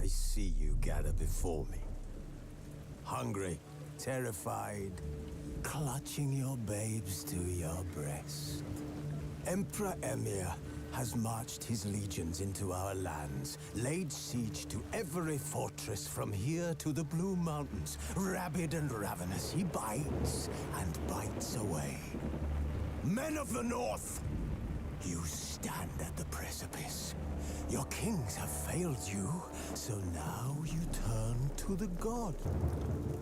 I see you gather before me. Hungry, terrified, clutching your babes to your breast. Emperor Emir has marched his legions into our lands, laid siege to every fortress from here to the Blue Mountains. Rabid and ravenous, he bites and bites away. Men of the North, you stand at the precipice. Your kings have failed you, so now you turn to the god.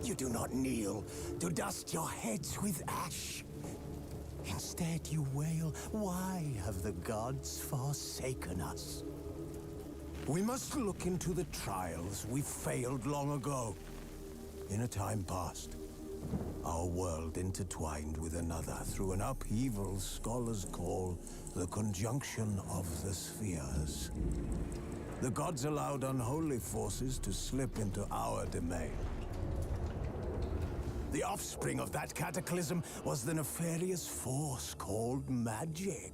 You do not kneel to dust your heads with ash. Instead, you wail, why have the gods forsaken us? We must look into the trials we failed long ago. In a time past, our world intertwined with another through an upheaval scholars call the conjunction of the spheres. The gods allowed unholy forces to slip into our domain. The offspring of that cataclysm was the nefarious force called magic.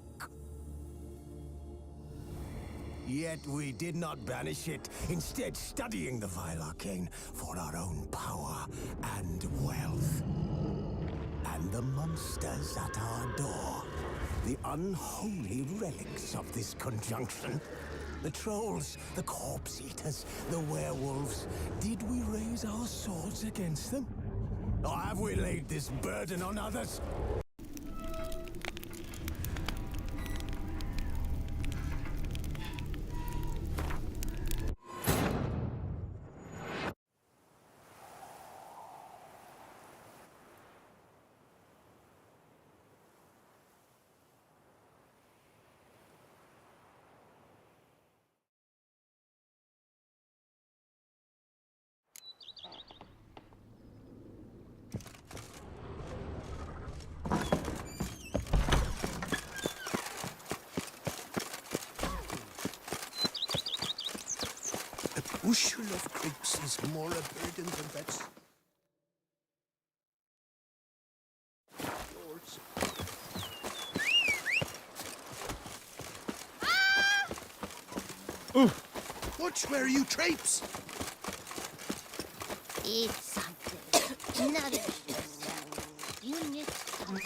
Yet we did not banish it, instead studying the vile arcane for our own power and wealth. And the monsters at our door, the unholy relics of this conjunction. The trolls, the corpse eaters, the werewolves. Did we raise our swords against them? Or have we laid this burden on others? Bushel of creeps is more a burden than that's yours. Watch where you traipse. Eat something. Nourish yourself. You need something.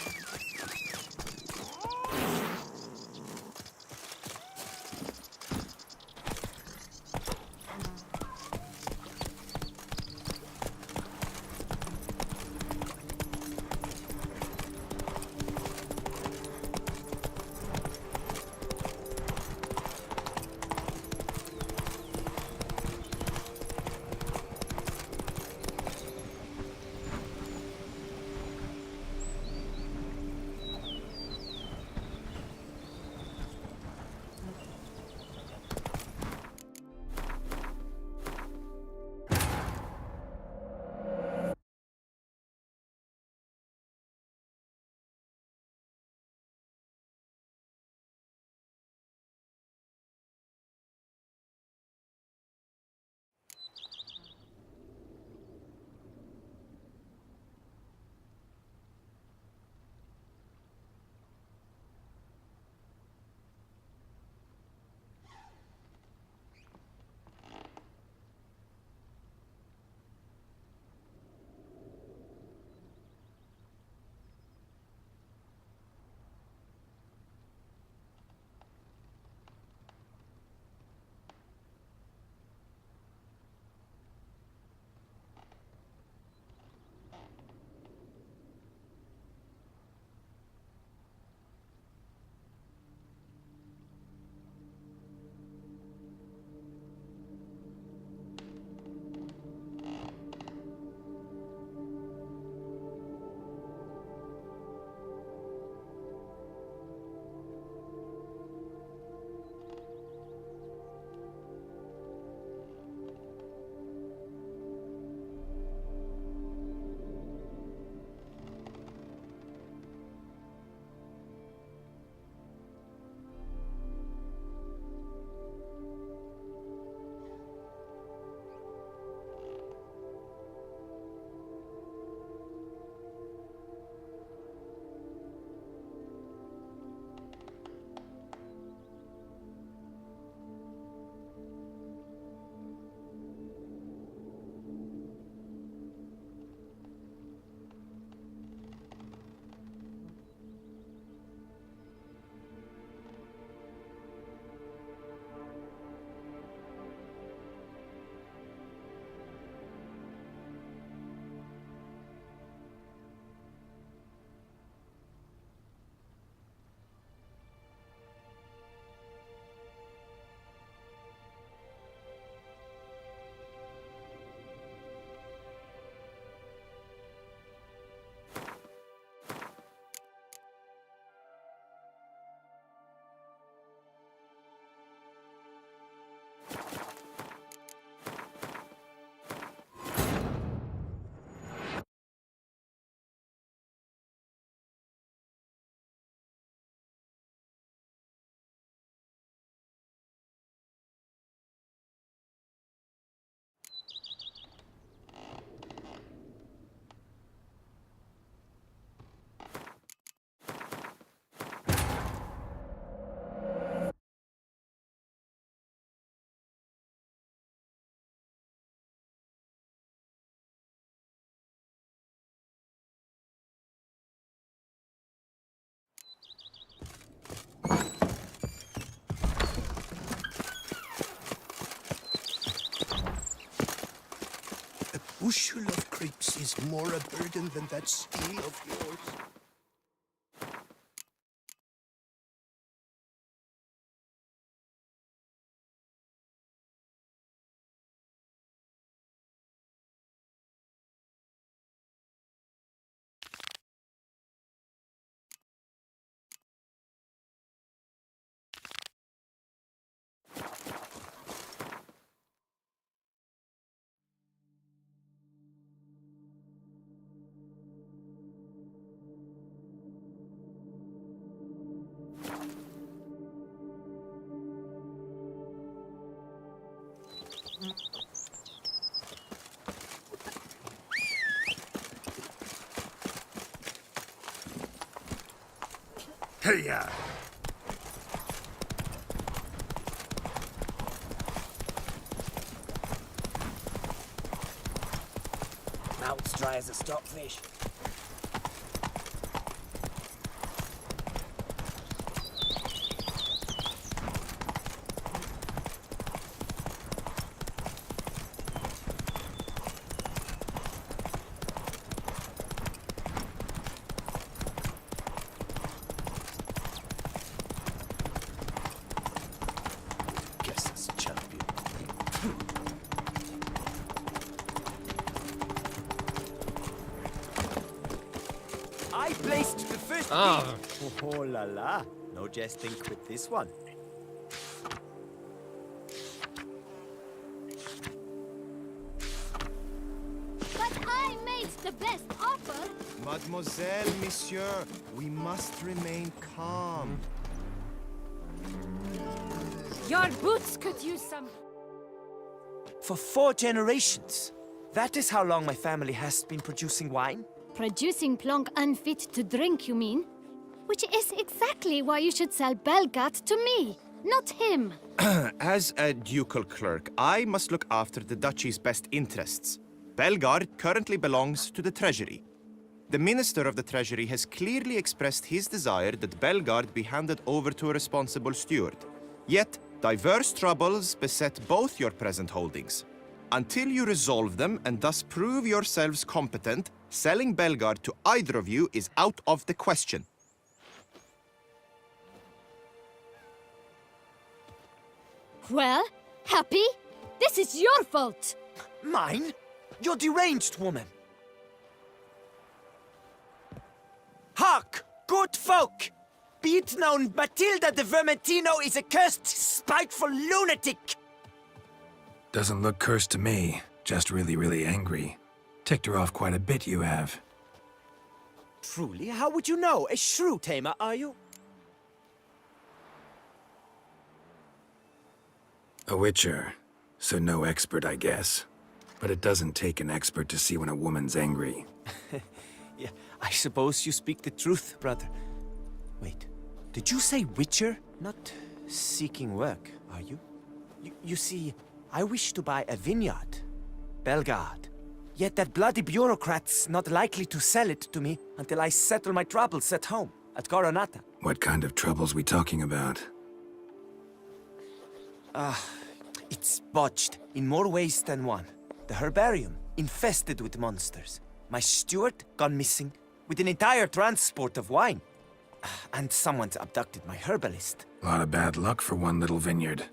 bushel of grapes is more a burden than that steel of yours. Hey-ya! Mouth's dry as a stockfish. Guess it's champion. I placed the first beat. Oh la la. No jesting with this one. But I made the best offer. Mademoiselle, monsieur, we must remain calm. Your boots could use some... For 4 generations. That is how long my family has been producing wine. Producing plonk unfit to drink, you mean? Which is exactly why you should sell Belgat to me, not him. As a ducal clerk, I must look after the duchy's best interests. Belgard currently belongs to the treasury. The minister of the treasury has clearly expressed his desire that Belgard be handed over to a responsible steward. Yet, diverse troubles beset both your present holdings. Until you resolve them and thus prove yourselves competent, selling Belgard to either of you is out of the question. Well, happy? This is your fault. Mine? You're deranged, woman. Hark, good folk! Be it known, Matilda de Vermentino is a cursed, spiteful lunatic! Doesn't look cursed to me. Just really angry. Ticked her off quite a bit, you have. Truly? How would you know? A shrew tamer, are you? A witcher. So no expert, I guess. But it doesn't take an expert to see when a woman's angry. Yeah, I suppose you speak the truth, brother. Wait, did you say witcher? Not seeking work, are you? You see, I wish to buy a vineyard. Belgard. Yet that bloody bureaucrat's not likely to sell it to me until I settle my troubles at home, at Coronata. What kind of troubles we talking about? It's botched in more ways than one. The herbarium, infested with monsters. My steward, gone missing, with an entire transport of wine. And someone's abducted my herbalist. A lot of bad luck for one little vineyard.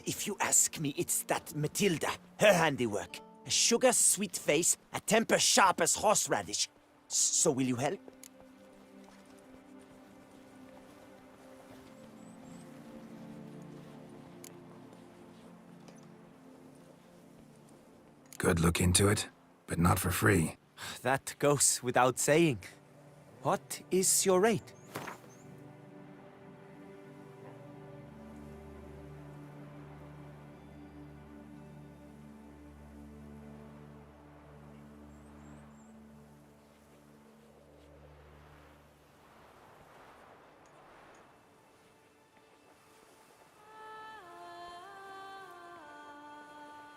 If you ask me, it's that Matilda, her handiwork. A sugar-sweet face, a temper sharp as horseradish. So will you help? Could look into it, but not for free. That goes without saying. What is your rate?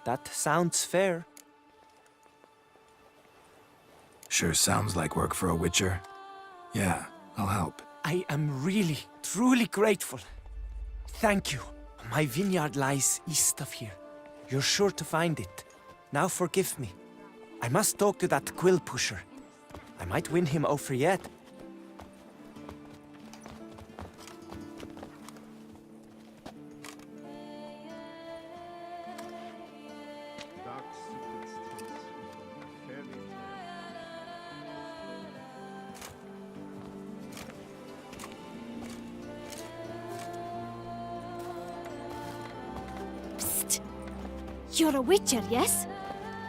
That sounds fair. Sure sounds like work for a witcher. Yeah, I'll help. I am really, truly grateful. Thank you. My vineyard lies east of here. You're sure to find it. Now forgive me. I must talk to that quill pusher. I might win him over yet. Psst. You're a witcher, yes?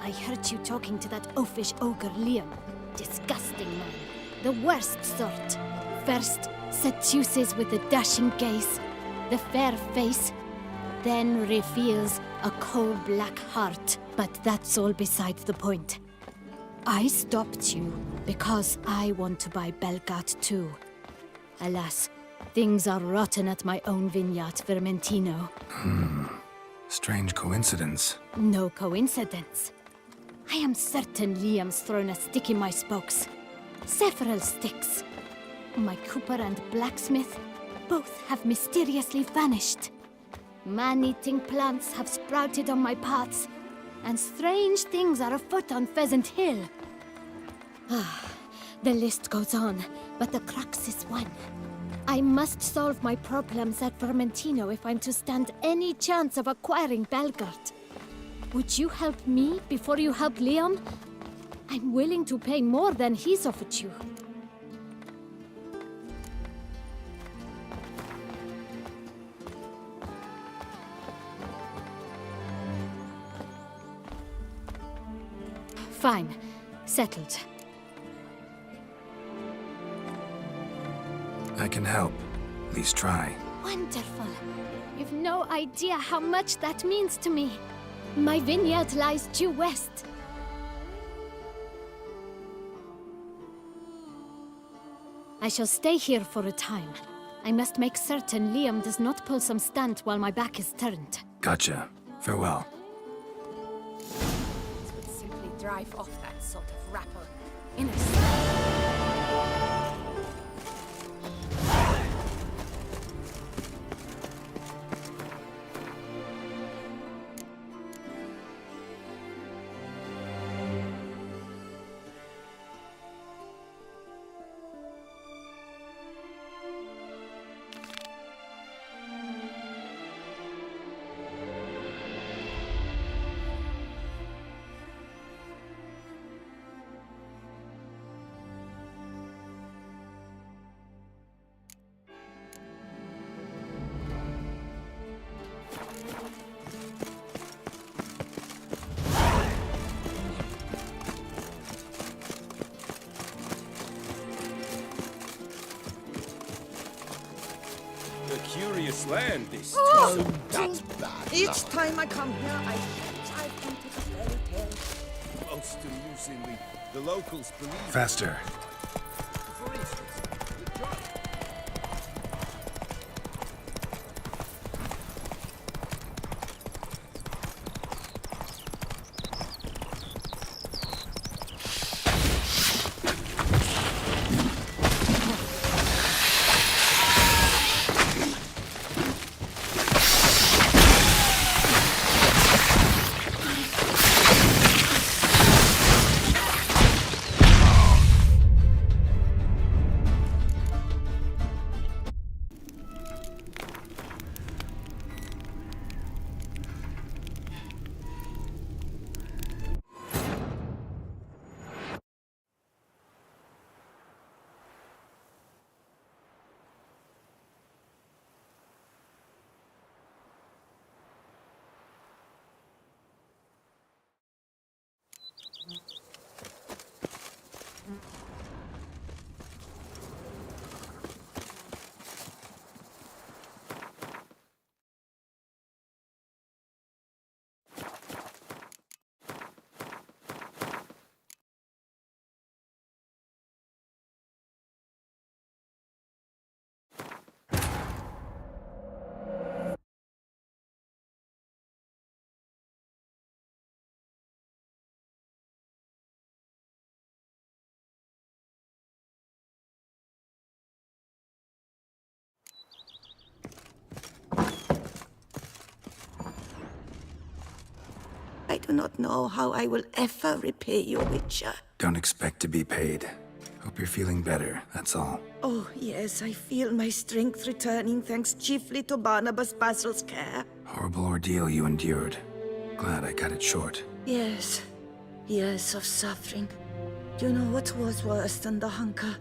I heard you talking to that oafish ogre Liam. Disgusting man. The worst sort. First, seduces with a dashing gaze, the fair face, then reveals a coal-black heart. But that's all beside the point. I stopped you because I want to buy Belgard too. Alas, things are rotten at my own vineyard, Vermentino. Strange coincidence. No coincidence. I am certain Liam's thrown a stick in my spokes. Several sticks. My cooper and blacksmith both have mysteriously vanished. Man-eating plants have sprouted on my paths, and strange things are afoot on Pheasant Hill. The list goes on, but the crux is one. I must solve my problems at Vermentino if I'm to stand any chance of acquiring Belgard. Would you help me before you help Liam? I'm willing to pay more than he's offered you. Fine. Settled. I can help. At least try. Wonderful. You've no idea how much that means to me. My vineyard lies due west. I shall stay here for a time. I must make certain Liam does not pull some stunt while my back is turned. Gotcha. Farewell. It would simply drive off that sort of rabble in a Curious land, this. Oh, that's bad. Each time I come here, I dive into the fairy tale. Most amusingly, the locals believe. Faster. For instance, the drug. do not know how I will ever repay you, Witcher. Don't expect to be paid. Hope you're feeling better, that's all. Oh, yes, I feel my strength returning thanks chiefly to Barnabas Basil's care. Horrible ordeal you endured. Glad I cut it short. Yes, years of suffering. Do you know what was worse than the hunger?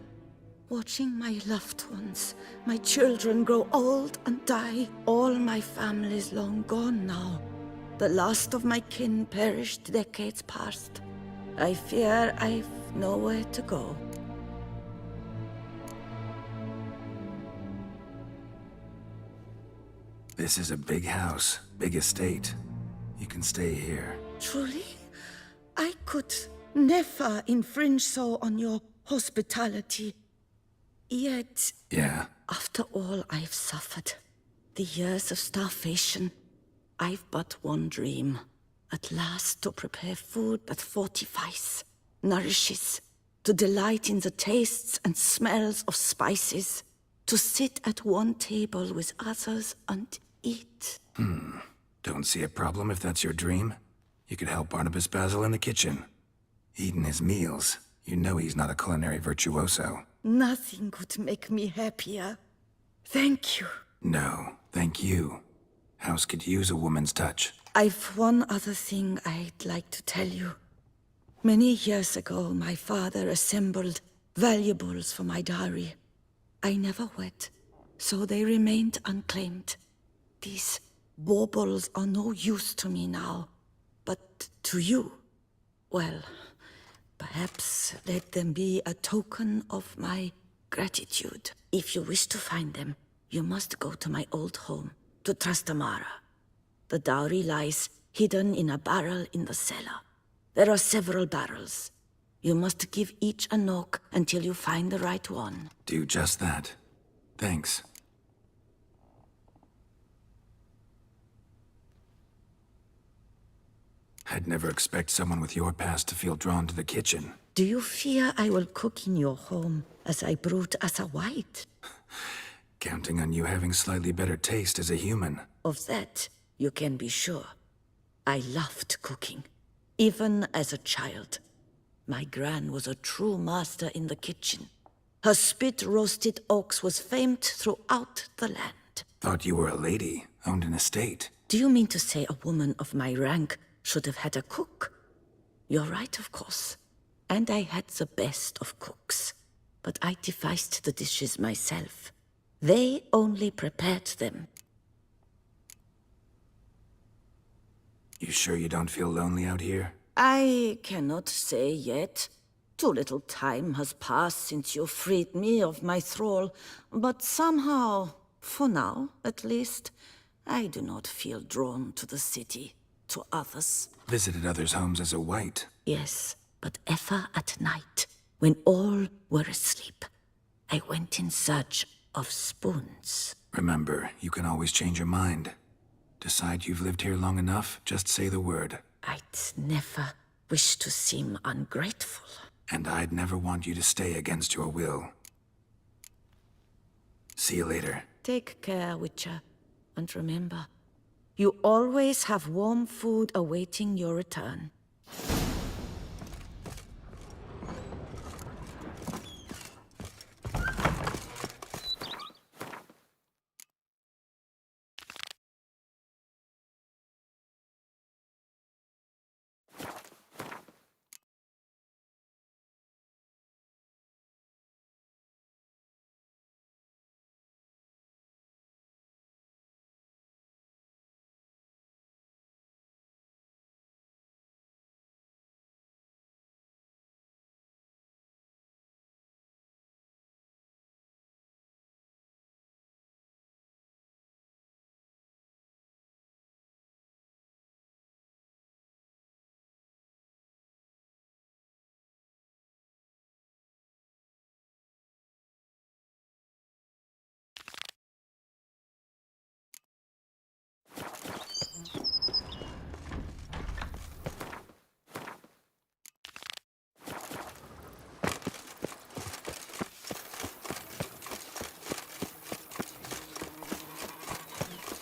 Watching my loved ones, my children grow old and die. All my family's long gone now. The last of my kin perished decades past. I fear I've nowhere to go. This is a big house, big estate. You can stay here. Truly? I could never infringe so on your hospitality. Yet, Yeah, after all I've suffered, the years of starvation, I've but one dream. At last to prepare food that fortifies, nourishes, to delight in the tastes and smells of spices, to sit at one table with others and eat. don't see a problem if that's your dream. You could help Barnabas Basil in the kitchen. Eating his meals, you know he's not a culinary virtuoso. Nothing could make me happier. Thank you. No, thank you. House could use a woman's touch. I've one other thing I'd like to tell you. Many years ago, my father assembled valuables for my dowry. I never wed, so they remained unclaimed. These baubles are no use to me now, but to you, well, perhaps let them be a token of my gratitude. If you wish to find them, you must go to my old home, to Trastamara. The dowry lies hidden in a barrel in the cellar. There are several barrels. You must give each a knock until you find the right one. Do just that. Thanks. I'd never expect someone with your past to feel drawn to the kitchen. Do you fear I will cook in your home as I brewed as a white? Counting on you having slightly better taste as a human. Of that, you can be sure. I loved cooking, even as a child. My gran was a true master in the kitchen. Her spit-roasted ox was famed throughout the land. Thought you were a lady, owned an estate. Do you mean to say a woman of my rank should have had a cook? You're right, of course. And I had the best of cooks. But I devised the dishes myself. They only prepared them. You sure you don't feel lonely out here? I cannot say yet. Too little time has passed since you freed me of my thrall, but somehow, for now at least, I do not feel drawn to the city, to others. Visited others' homes as a white. Yes, but ever at night, when all were asleep, I went in search of spoons. Remember, you can always change your mind. Decide you've lived here long enough, just say the word. I'd never wish to seem ungrateful. And I'd never want you to stay against your will. See you later. Take care, Witcher. And remember, you always have warm food awaiting your return.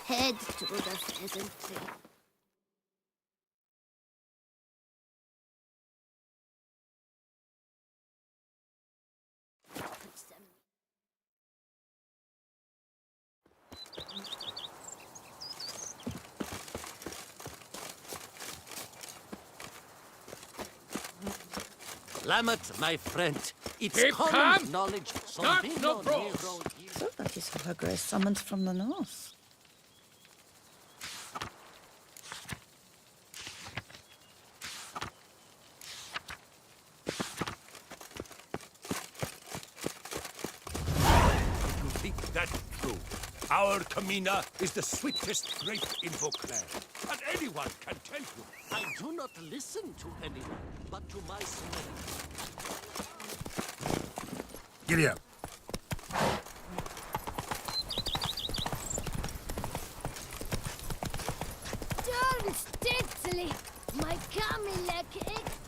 Head to the pheasantry. Slamet, my friend. It's Keep common calm. knowledge. Start no Sombino brawls. Nero- So that is how her grace summoned from the north. You think that's true? Our Camina is the sweetest grape in Vauclair. And anyone can tell you. I do not listen to anyone, but to myself. Giddy up. Turn steadily, my Camilek extra.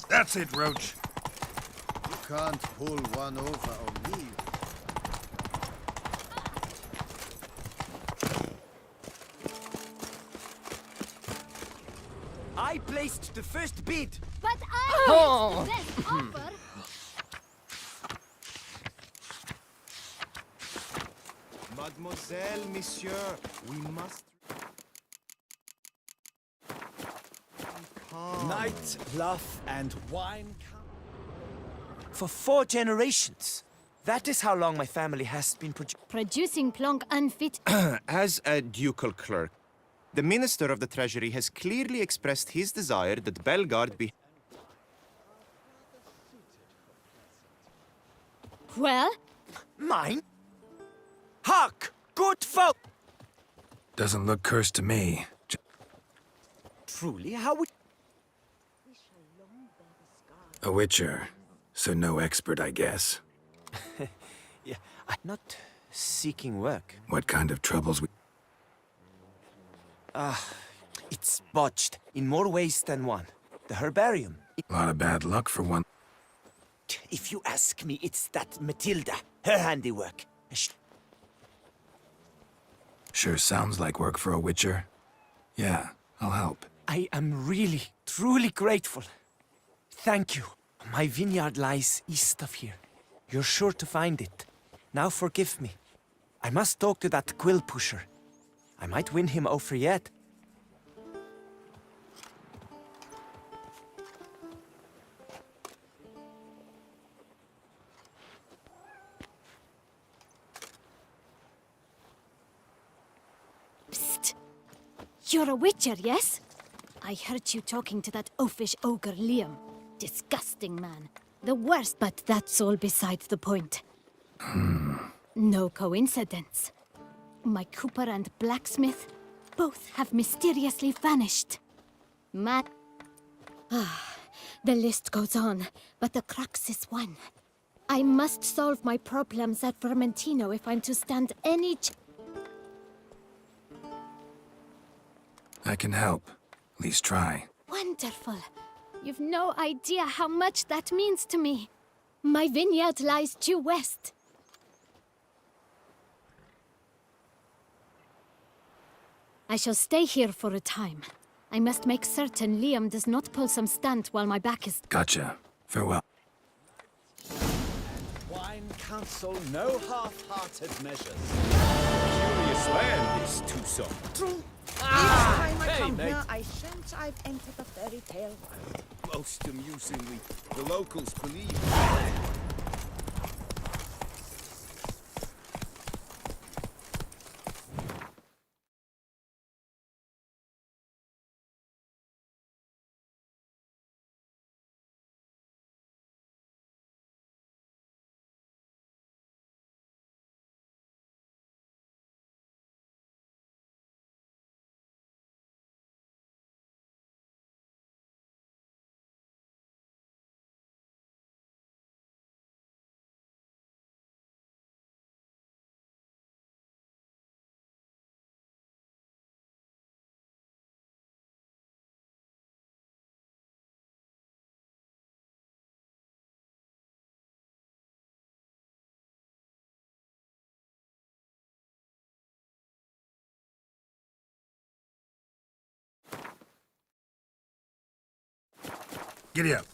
That's it, Roach. You can't pull one over on me. I placed the first bid. But I made the best offer. Mademoiselle, monsieur, we must... Calm. Night, bluff, and wine. For 4 generations. That is how long my family has been Producing plonk unfit. As a ducal clerk, the Minister of the Treasury has clearly expressed his desire that Bellegarde be... Well, Mine? Hark! Good folk! Doesn't look cursed to me. Truly, how would... A witcher, so no expert, I guess. Yeah, I'm not seeking work. What kind of troubles we... It's botched in more ways than one. The herbarium. A lot of bad luck for one. If you ask me, it's that Matilda, her handiwork. Sure sounds like work for a witcher. Yeah, I'll help. I am really, truly grateful. Thank you. My vineyard lies east of here. You're sure to find it. Now forgive me. I must talk to that quill pusher. I might win him over yet. psst. You're a witcher, yes? I heard you talking to that oafish ogre Liam. Disgusting man. The worst, but that's all beside the point. No coincidence. My cooper and blacksmith both have mysteriously vanished. The list goes on, but the crux is one. I must solve my problems at Vermentino if I'm to stand any I can help. At least try. Wonderful. You've no idea how much that means to me. My vineyard lies due west. I shall stay here for a time. I must make certain Liam does not pull some stunt while my back is... Gotcha. Farewell. Wine counsel no half-hearted measures. Curious land, this Tucson. True. Each time I hey, come mate. here, I sense I've entered a fairy tale world. Most amusingly, the locals believe Giddy up.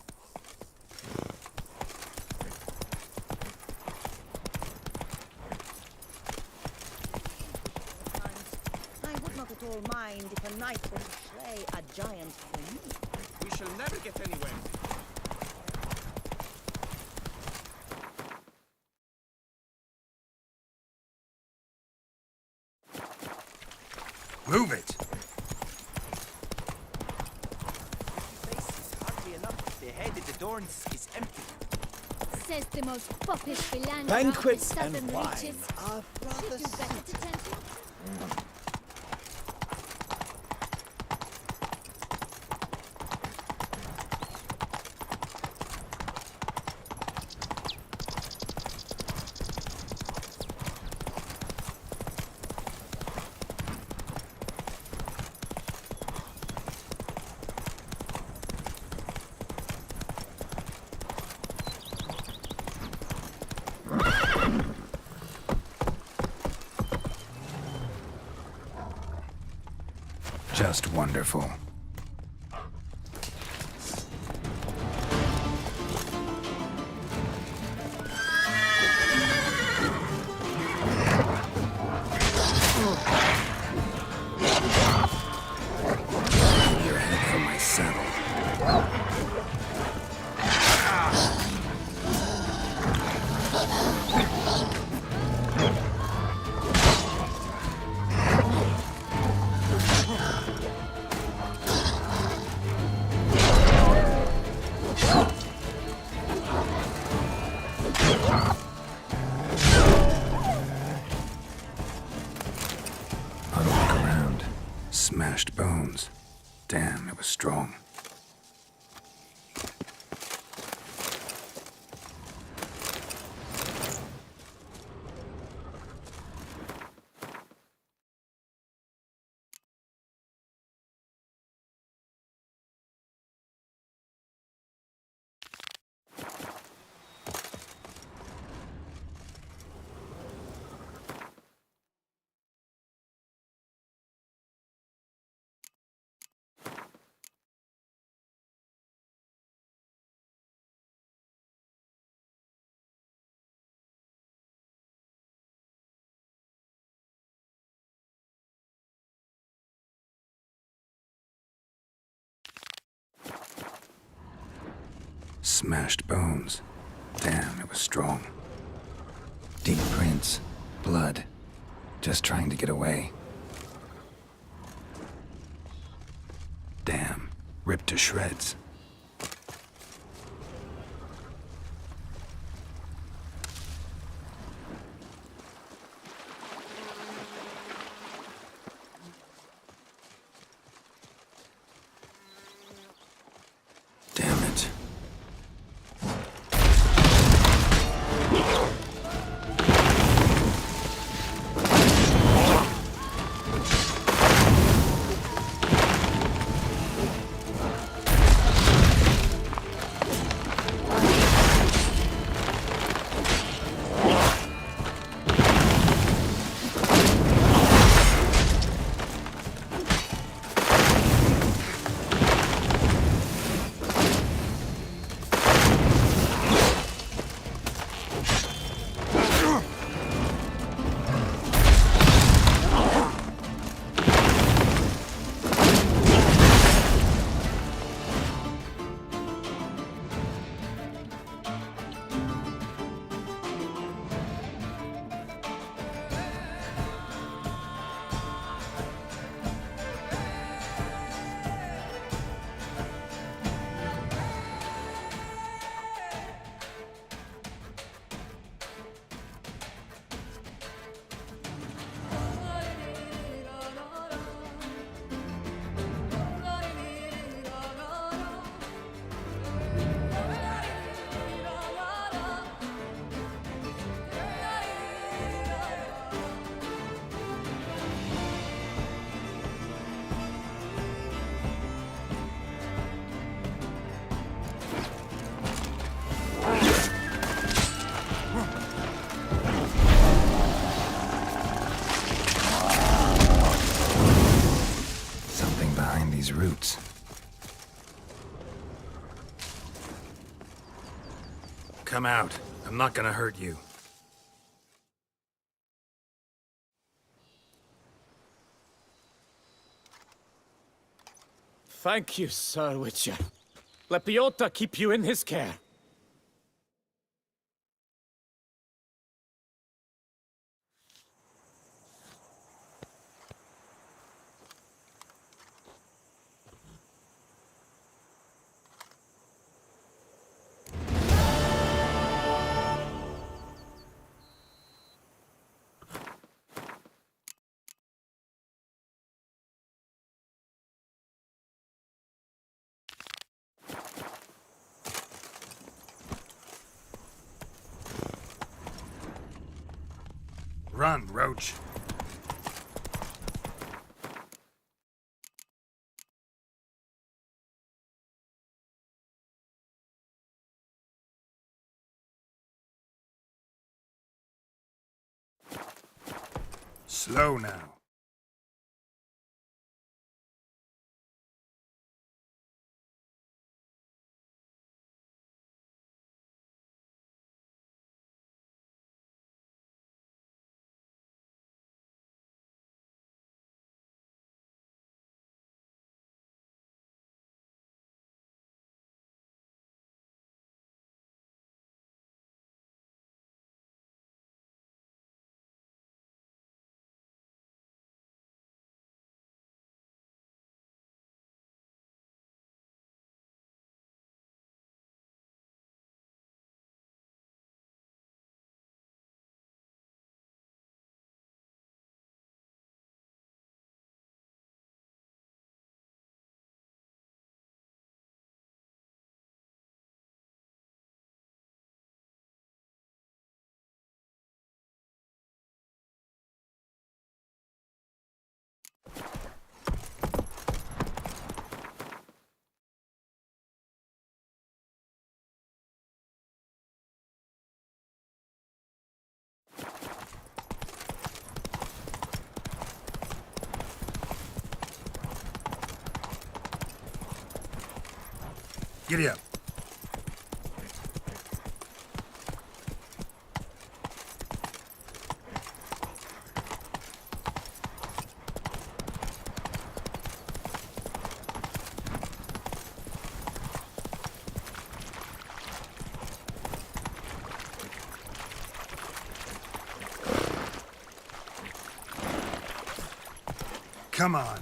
I would not at all mind if a knight were to slay a giant for me. We shall never get anywhere. Move it. Place is hardly enough. The head at the door is empty. Says the most foppish philanderer Banquets of the southern and wine reaches. are rather Should do better to tend to. Just wonderful. Pull your head from my saddle. I'll look around. Smashed bones. Damn, it was strong. Smashed bones. Damn, it was strong. Deep prints. Blood. Just trying to get away. Damn. Ripped to shreds. Damn it. Come out. I'm not gonna hurt you. Thank you, Sir Witcher. Let Biota keep you in his care. Run, Roach. Slow now. Giddy up. Come on.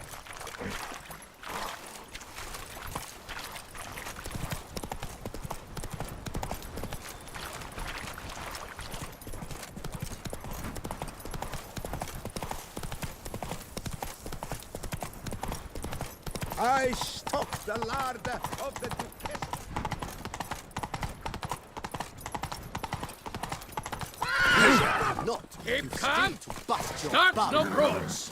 I stock the larder of the Duchess. Not Keep calm. to bust your Start bum. no brawls.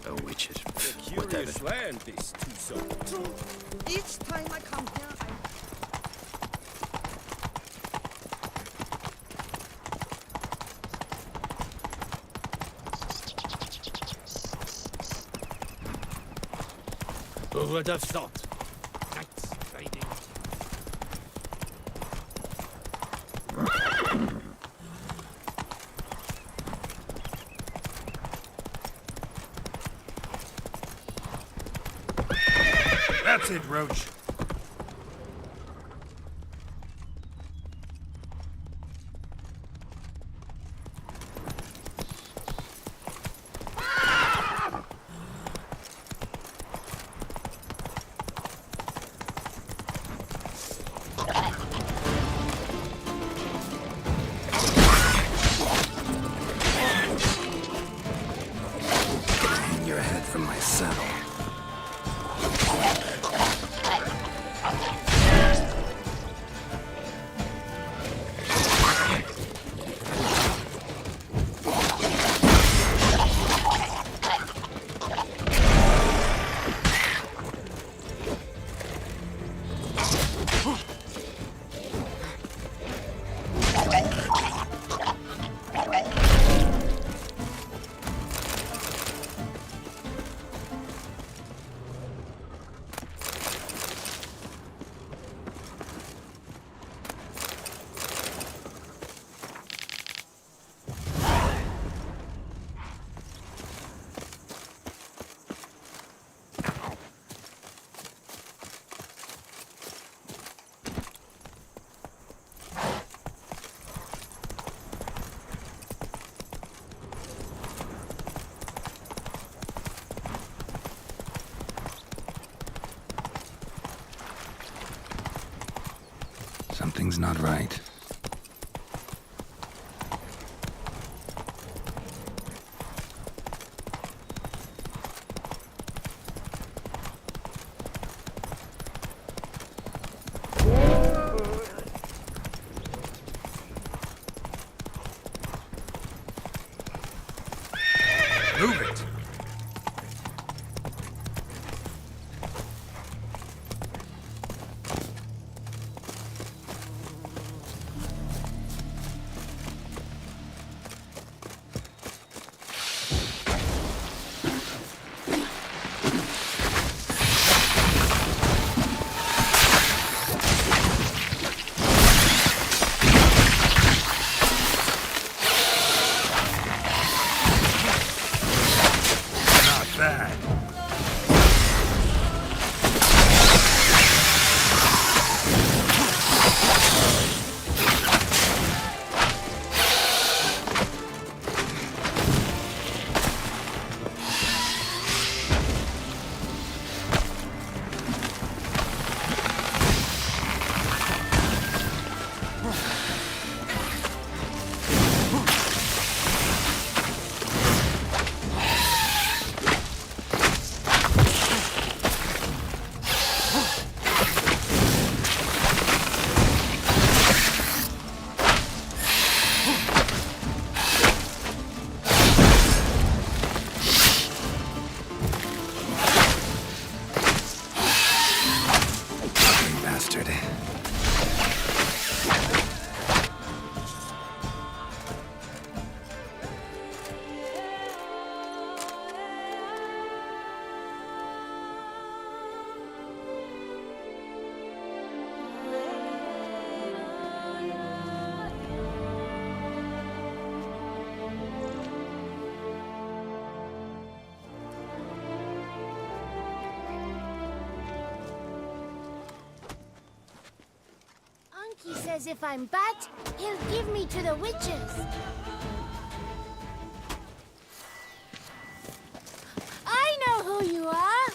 Oh, witches. Curious land, this Tucson. True. Each time I come here, Who would have thought? Knights riding. That's it, Roach. Hang your head from my saddle. Something's not right. Move it! He says if I'm bad, he'll give me to the witches. I know who you are.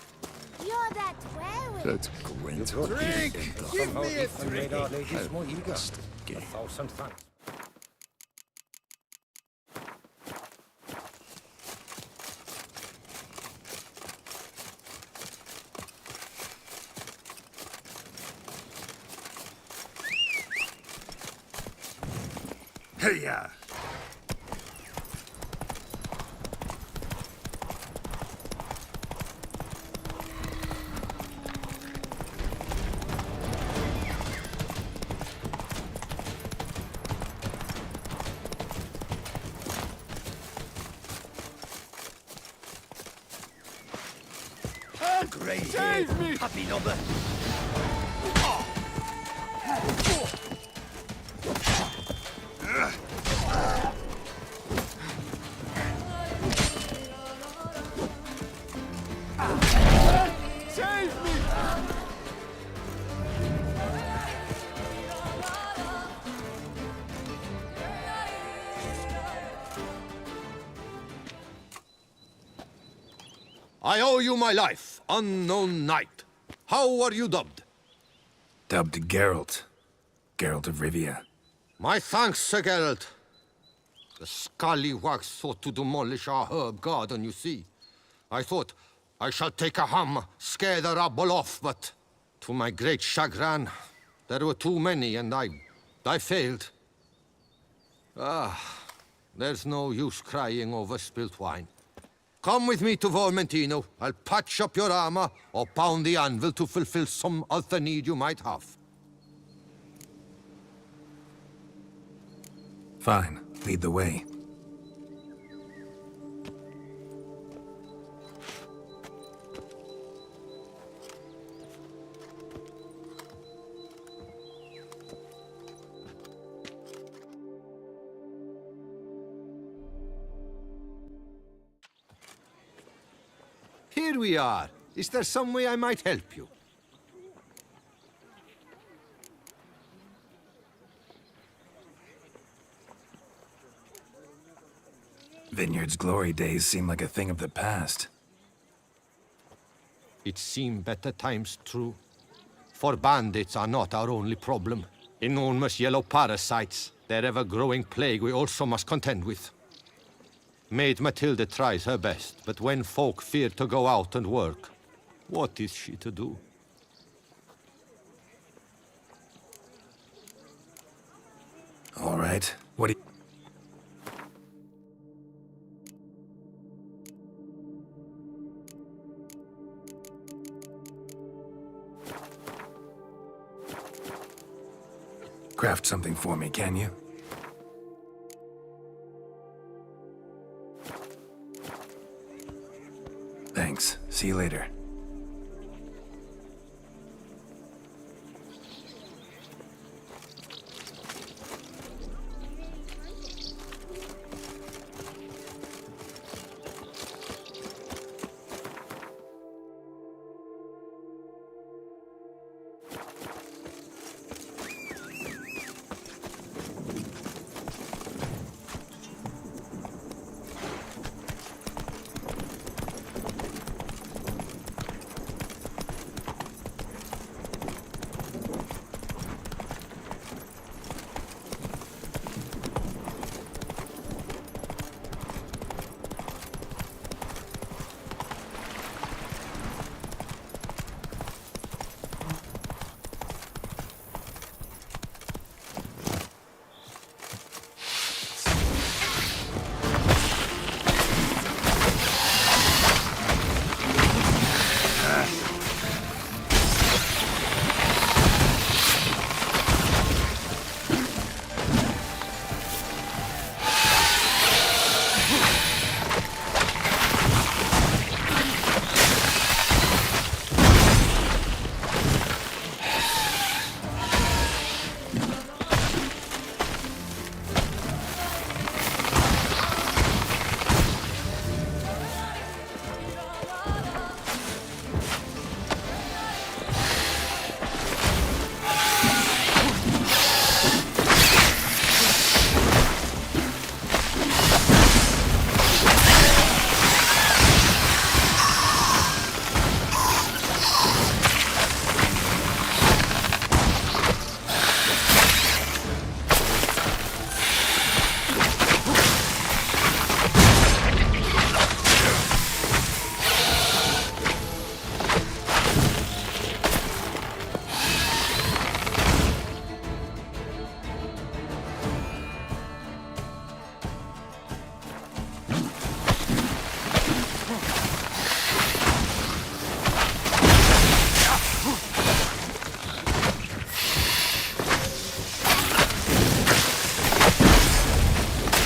You're that werewolf. That's great. Drink! Give me a drink! Our ladies more eager. 1,000 thanks. Hey-ya! Great. Save me! Happy number. Save me! I owe you my life, unknown knight. How are you dubbed? Dubbed Geralt. Geralt of Rivia. My thanks, Sir Geralt. The scallywags sought to demolish our herb garden, you see. I thought, I shall take a ham, scare the rabble off, but to my great chagrin, there were too many and I failed. There's no use crying over spilt wine. Come with me to Vermentino. I'll patch up your armor or pound the anvil to fulfill some other need you might have. Fine. Lead the way. Here we are. Is there some way I might help you? Vineyard's glory days seem like a thing of the past. It seemed better times, true. For bandits are not our only problem. Enormous yellow parasites, their ever-growing plague we also must contend with. Maid Matilda tries her best, but when folk fear to go out and work, what is she to do? All right. What do you... Craft something for me, can you? Thanks. See you later.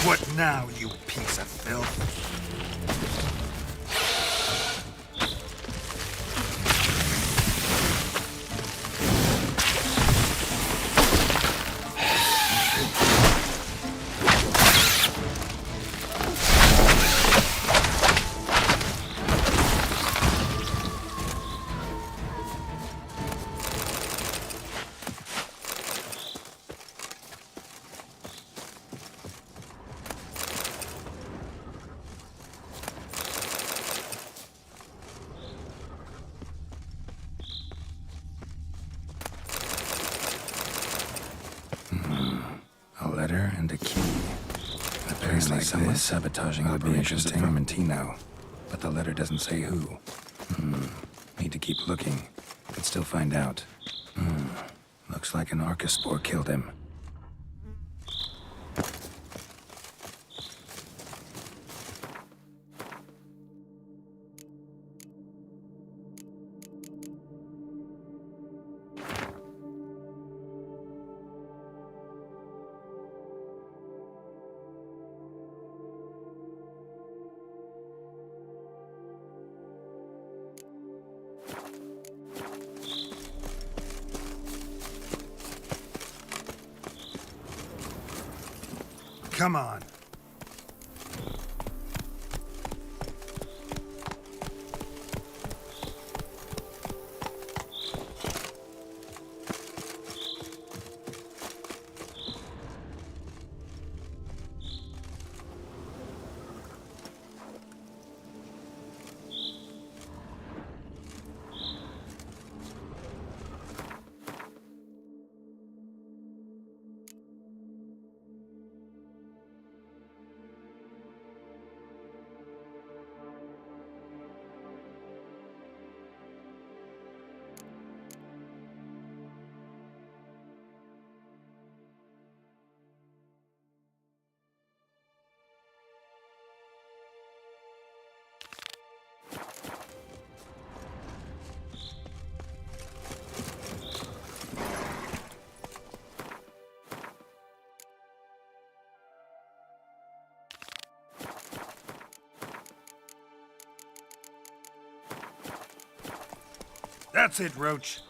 What now, you piece of filth? A letter and a key. Apparently someone's sabotaging operations at Vermentino, but the letter doesn't say who. Need to keep looking. Could still find out. Looks like an Archospore killed him. Come on. That's it, Roach.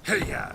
Hey-ya!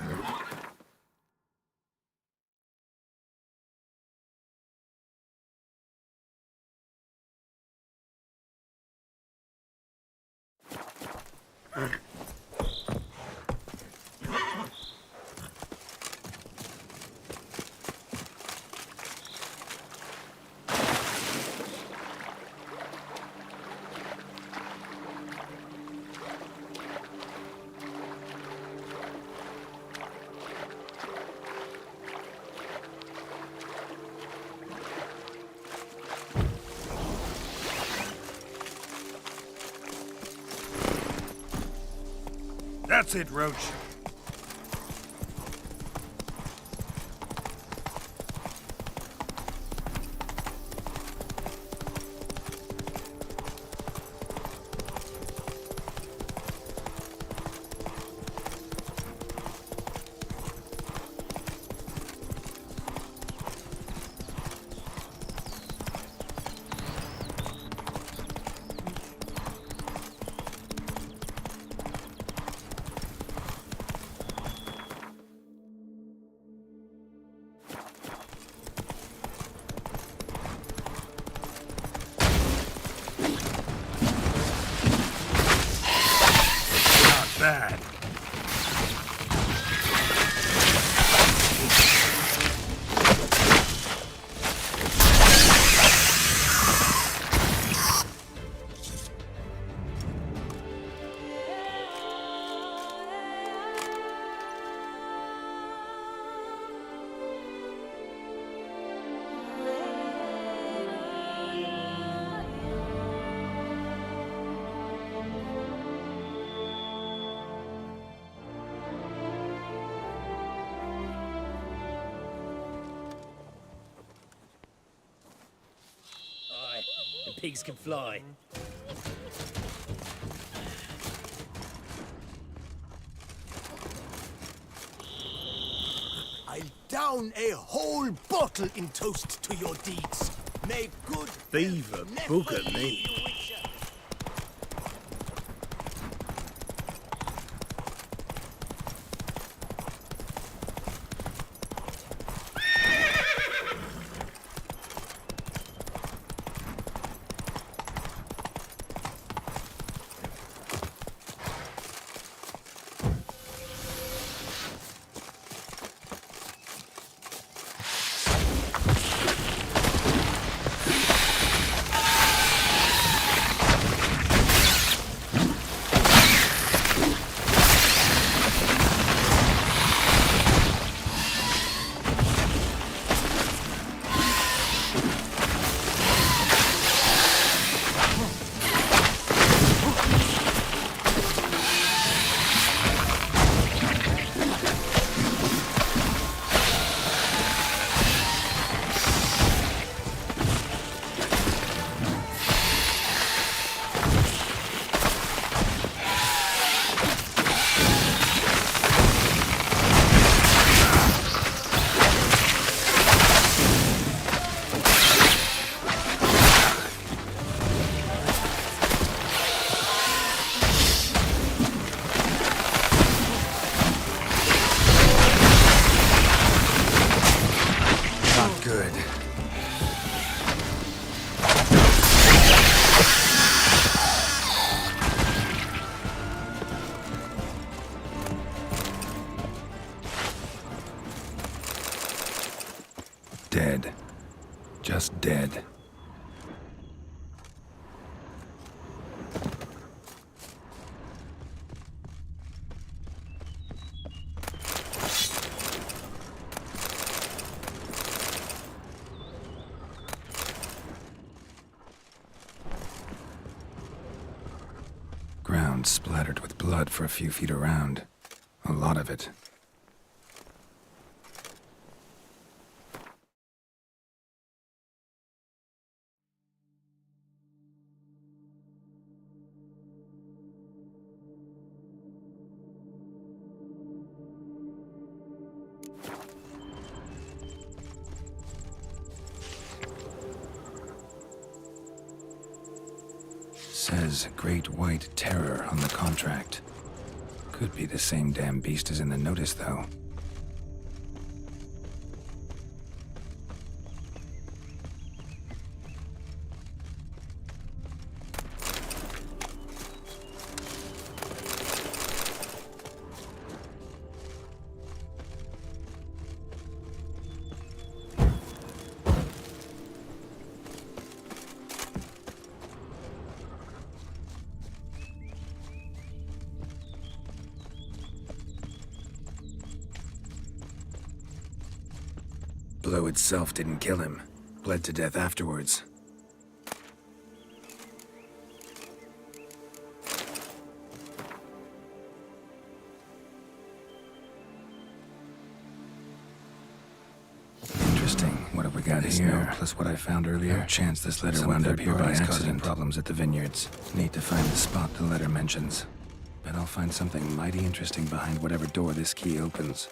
That's it, Roach. pigs can fly. I'll down a whole bottle in toast to your deeds. May good Beaver bugger me. Not good. Dead. Just dead. Ground splattered with blood for a few feet around. A lot of it. Says Great White Terror on the contract. Could be the same damn beast as in the notice, though. Blow itself didn't kill him. Bled to death afterwards. Interesting. What have we got here? Note, plus what I found earlier. No chance this letter wound up here by accident. Causing problems at the vineyards. Need to find the spot the letter mentions. Bet I'll find something mighty interesting behind whatever door this key opens.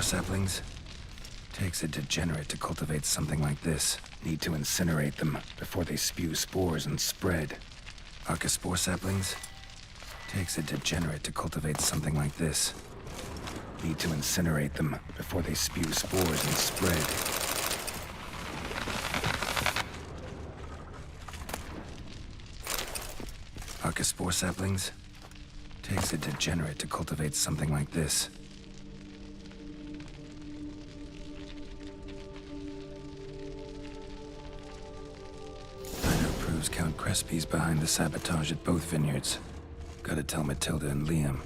saplings? Takes a degenerate to cultivate something like this. Need to incinerate them before they spew spores and spread. Archospore saplings? Takes a degenerate to cultivate something like this. Need to incinerate them before they spew spores and spread. Archospore saplings? Takes a degenerate to cultivate something like this. Proves Count Crespi's behind the sabotage at both vineyards. Gotta tell Matilda and Liam.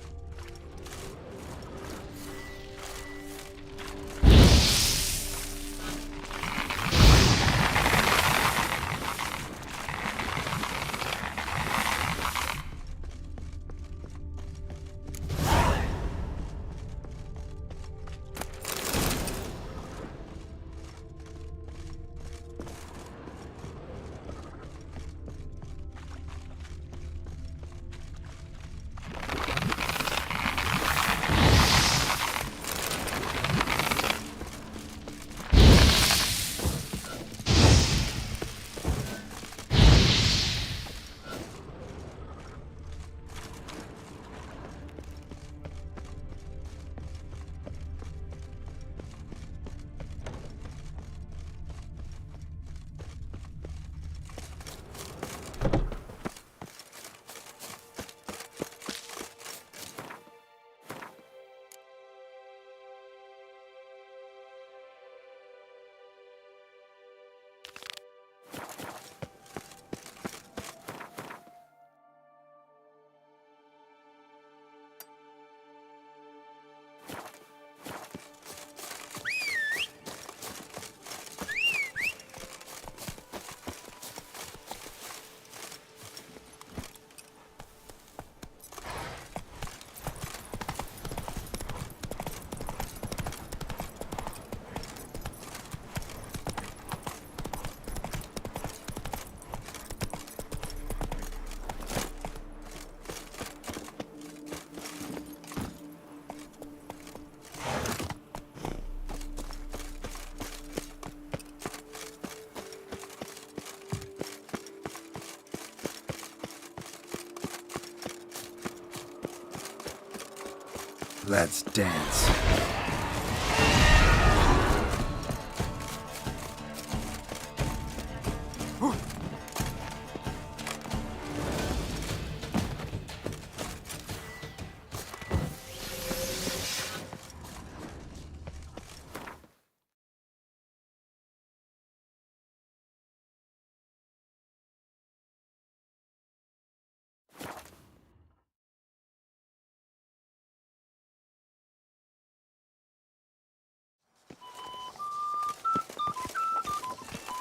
Let's dance.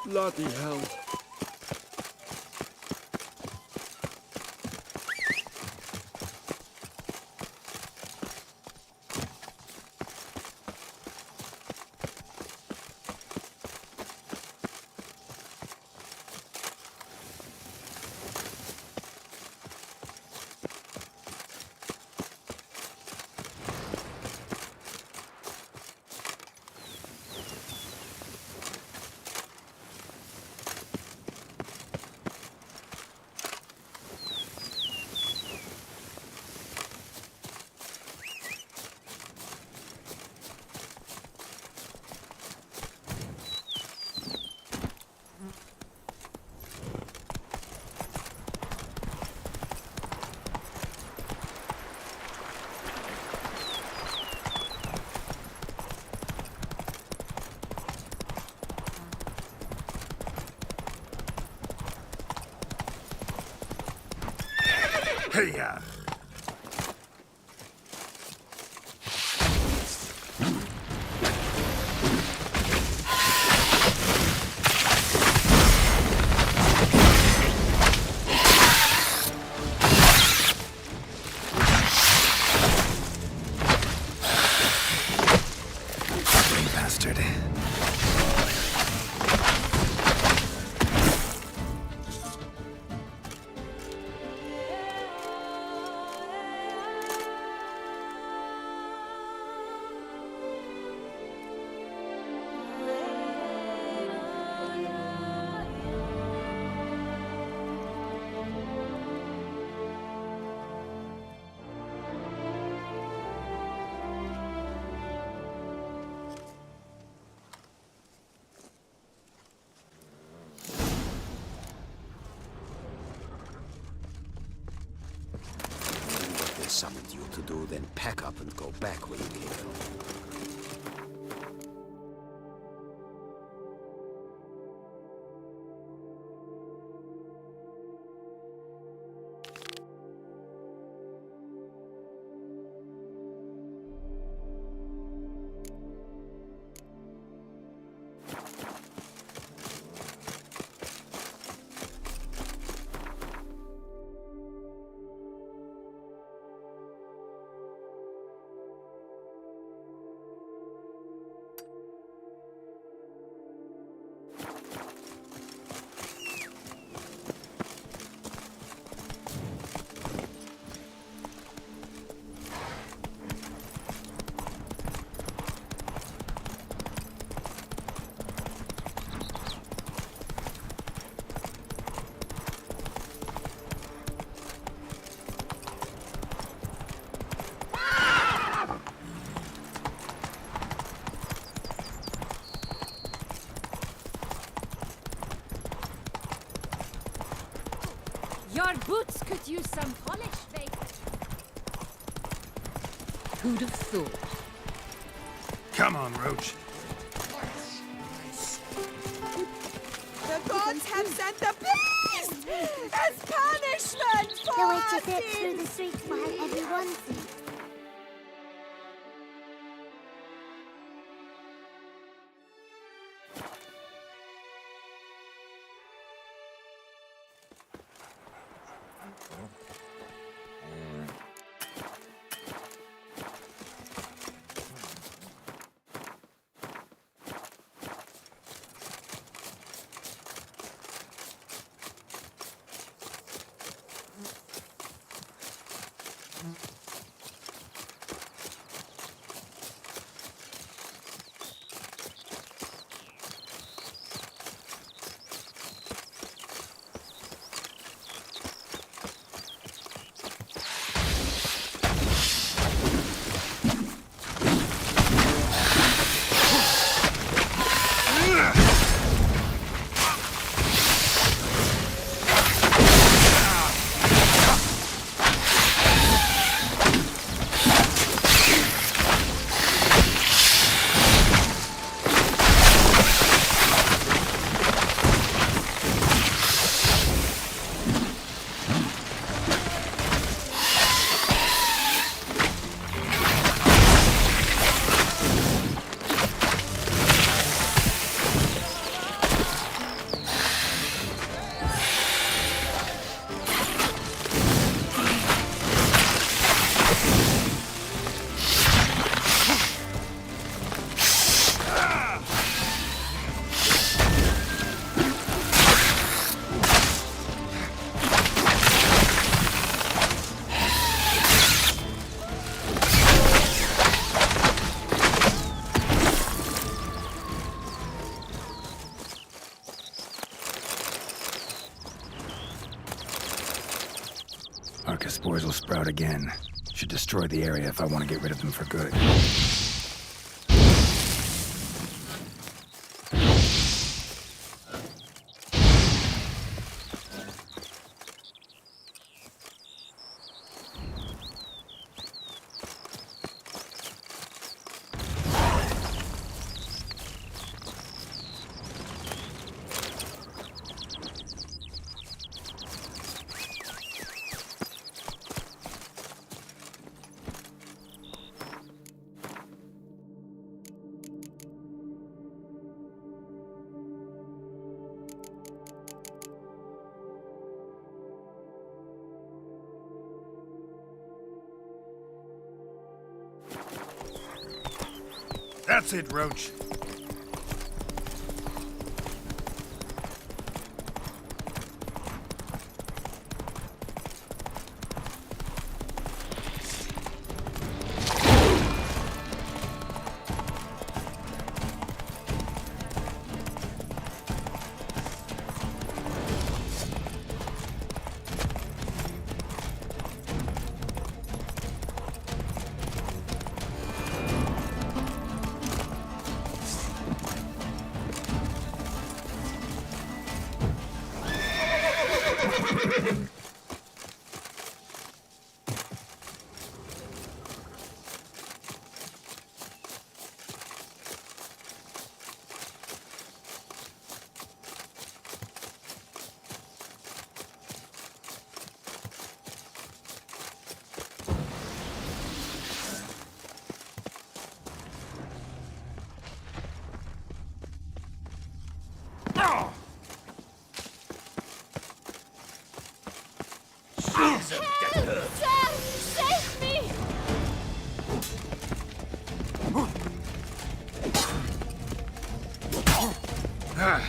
Bloody hell. Hey-ya! Bastard. summoned you to do than pack up and go back where you came from. Your boots could use some polish, babe. Who'd have thought? Come on, Roach. The gods have sent the beast as punishment for The our witcher sits through sins. the streets while everyone sleeps. Arca spores will sprout again. Should destroy the area if I want to get rid of them for good. That's it, Roach. deserve death herbs. Sir, save me! Sir,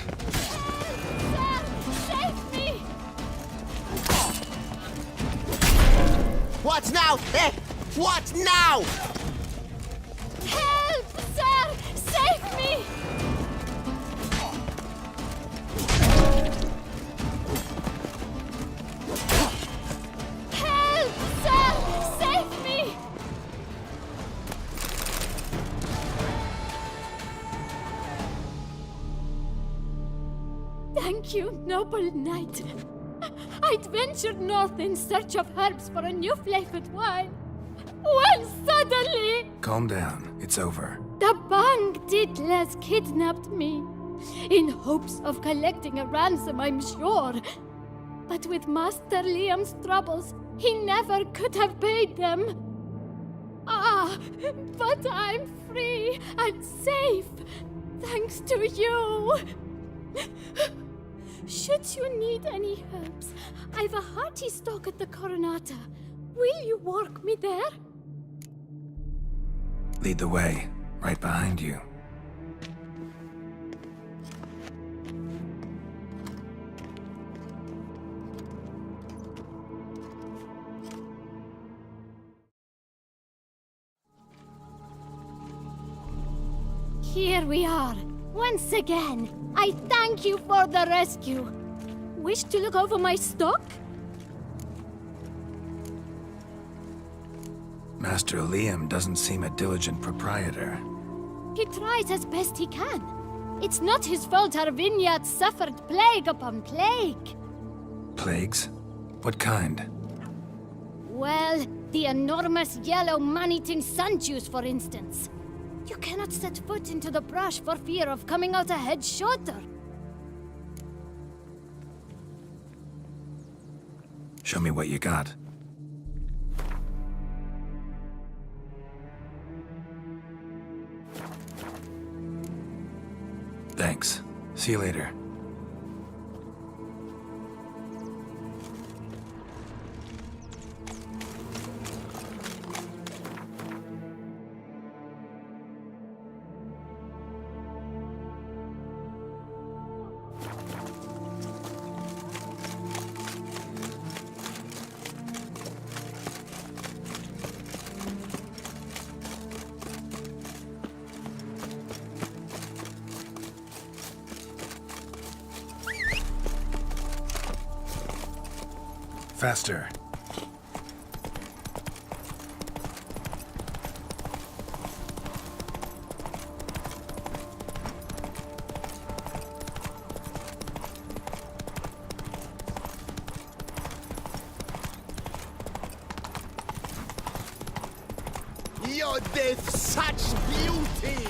save me! What now? Eh? What now? Help, sir! Save me! Help, sir! Save me! Thank you, noble knight. I'd ventured north in search of herbs for a new flavored wine. When suddenly, Calm down. It's over. the Bang Diddlers kidnapped me. In hopes of collecting a ransom, I'm sure. But with Master Liam's troubles, he never could have paid them. Ah, but I'm free and safe, thanks to you. Should you need any herbs, I've a hearty stock at the Coronata. Will you walk me there? Lead the way. Right behind you. Here we are. Once again, I thank you for the rescue. Wish to look over my stock? Master Liam doesn't seem a diligent proprietor. He tries as best he can. It's not his fault our vineyard suffered plague upon plague. Plagues? What kind? Well, the enormous yellow man-eating sun juice, for instance. You cannot set foot into the brush for fear of coming out a head shorter. Show me what you got. Thanks. See you later. Faster. You're with such beauty!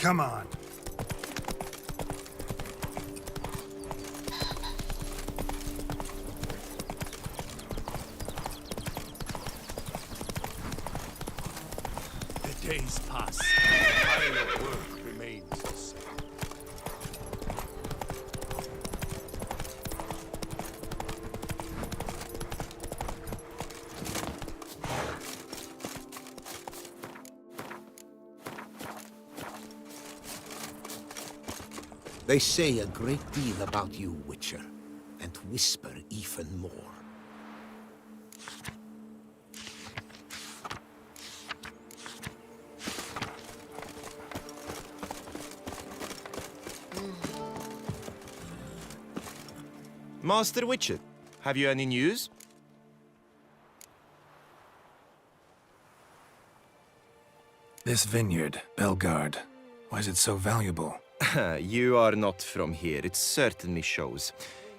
Come on. The days pass. The pile of work remains the same. They say a great deal about you, Witcher, and whisper even more. Master Witcher, have you any news? This vineyard, Belgard, why is it so valuable? You are not from here, it certainly shows.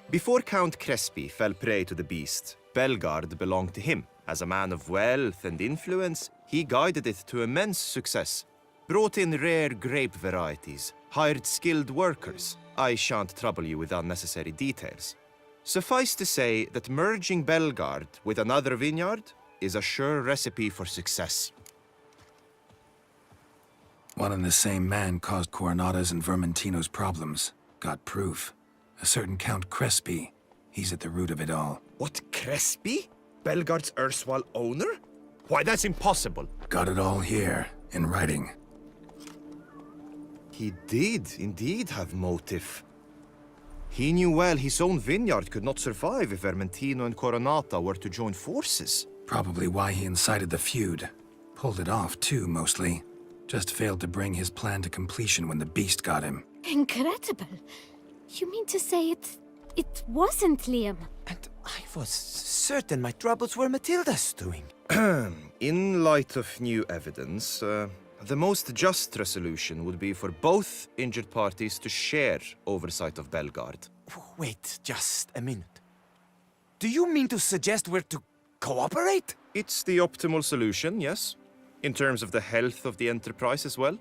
Before Count Crespi fell prey to the beast, Belgard belonged to him. As a man of wealth and influence, he guided it to immense success. Brought in rare grape varieties, hired skilled workers. I shan't trouble you with unnecessary details. Suffice to say that merging Belgard with another vineyard is a sure recipe for success. One and the same man caused Coronada's and Vermentino's problems. Got proof. A certain Count Crespi. He's at the root of it all. What, Crespi? Belgard's erstwhile owner? Why, that's impossible. Got it all here, in writing. He did indeed have motive. He knew well his own vineyard could not survive if Vermentino and Coronata were to join forces. Probably why he incited the feud. Pulled it off, too, mostly. Just failed to bring his plan to completion when the beast got him. Incredible. You mean to say it wasn't Liam? And I was certain my troubles were Matilda's doing. In light of new evidence, the most just resolution would be for both injured parties to share oversight of Belgard. Wait just a minute. Do you mean to suggest we're to cooperate? It's the optimal solution, yes. In terms of the health of the enterprise as well.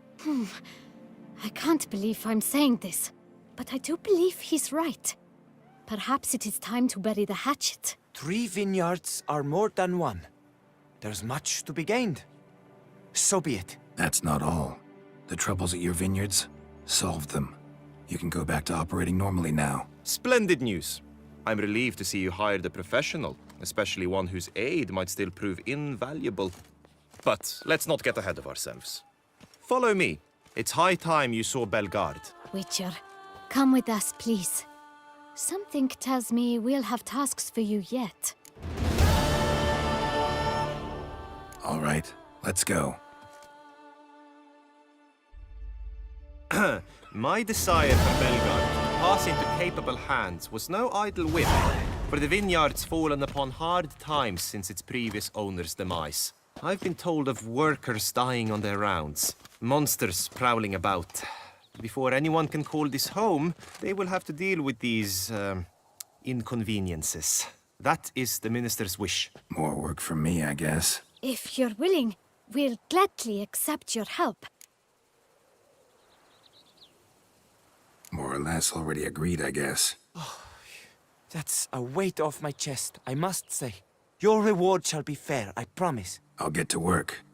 I can't believe I'm saying this, but I do believe he's right. Perhaps it is time to bury the hatchet. 3 vineyards are more than one. There's much to be gained. So be it. That's not all. The troubles at your vineyards? Solved them. You can go back to operating normally now. Splendid news. I'm relieved to see you hired a professional, especially one whose aid might still prove invaluable. But let's not get ahead of ourselves. Follow me. It's high time you saw Belgard. Witcher, come with us, please. Something tells me we'll have tasks for you yet. All right, let's go. My desire for Belgard to pass into capable hands was no idle whim, for the vineyard's fallen upon hard times since its previous owner's demise. I've been told of workers dying on their rounds, monsters prowling about. Before anyone can call this home, they will have to deal with these, inconveniences. That is the minister's wish. More work for me, I guess. If you're willing, we'll gladly accept your help. More or less already agreed, I guess. That's a weight off my chest, I must say. Your reward shall be fair, I promise. I'll get to work.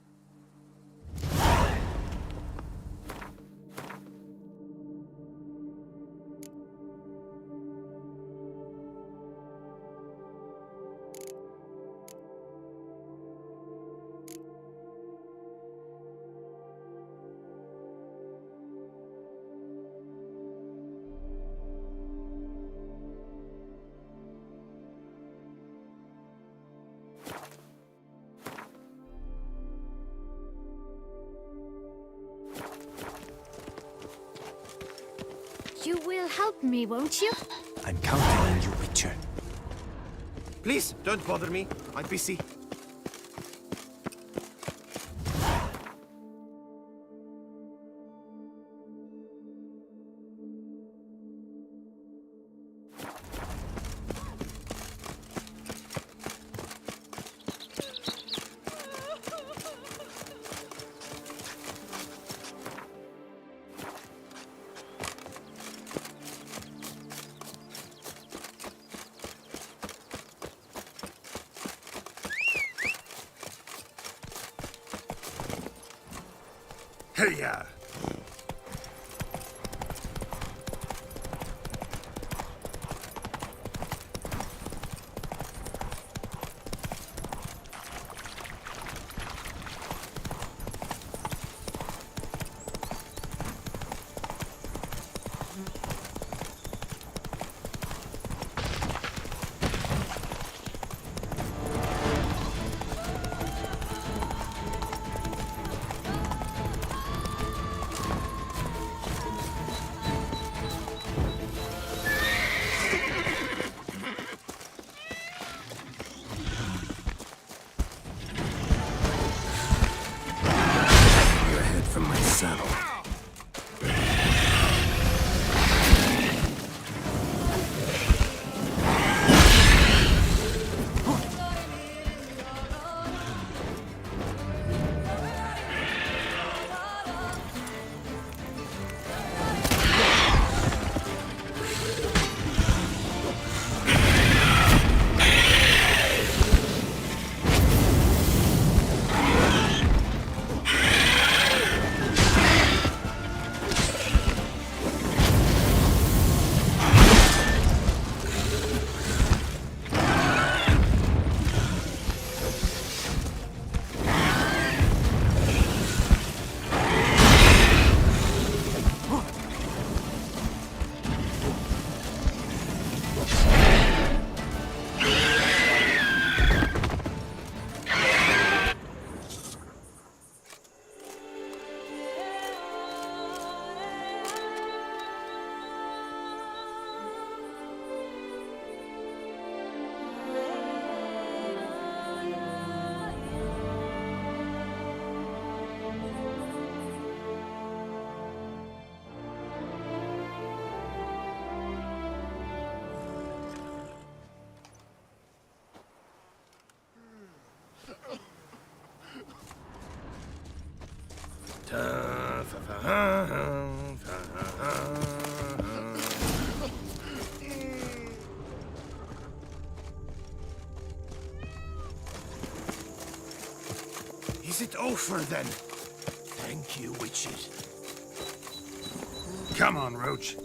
You will help me, won't you? I'm counting on you, Witcher. Please, don't bother me. I'm busy. Yeah. From my saddle. Is it over then? Thank you, witches. Come on, Roach.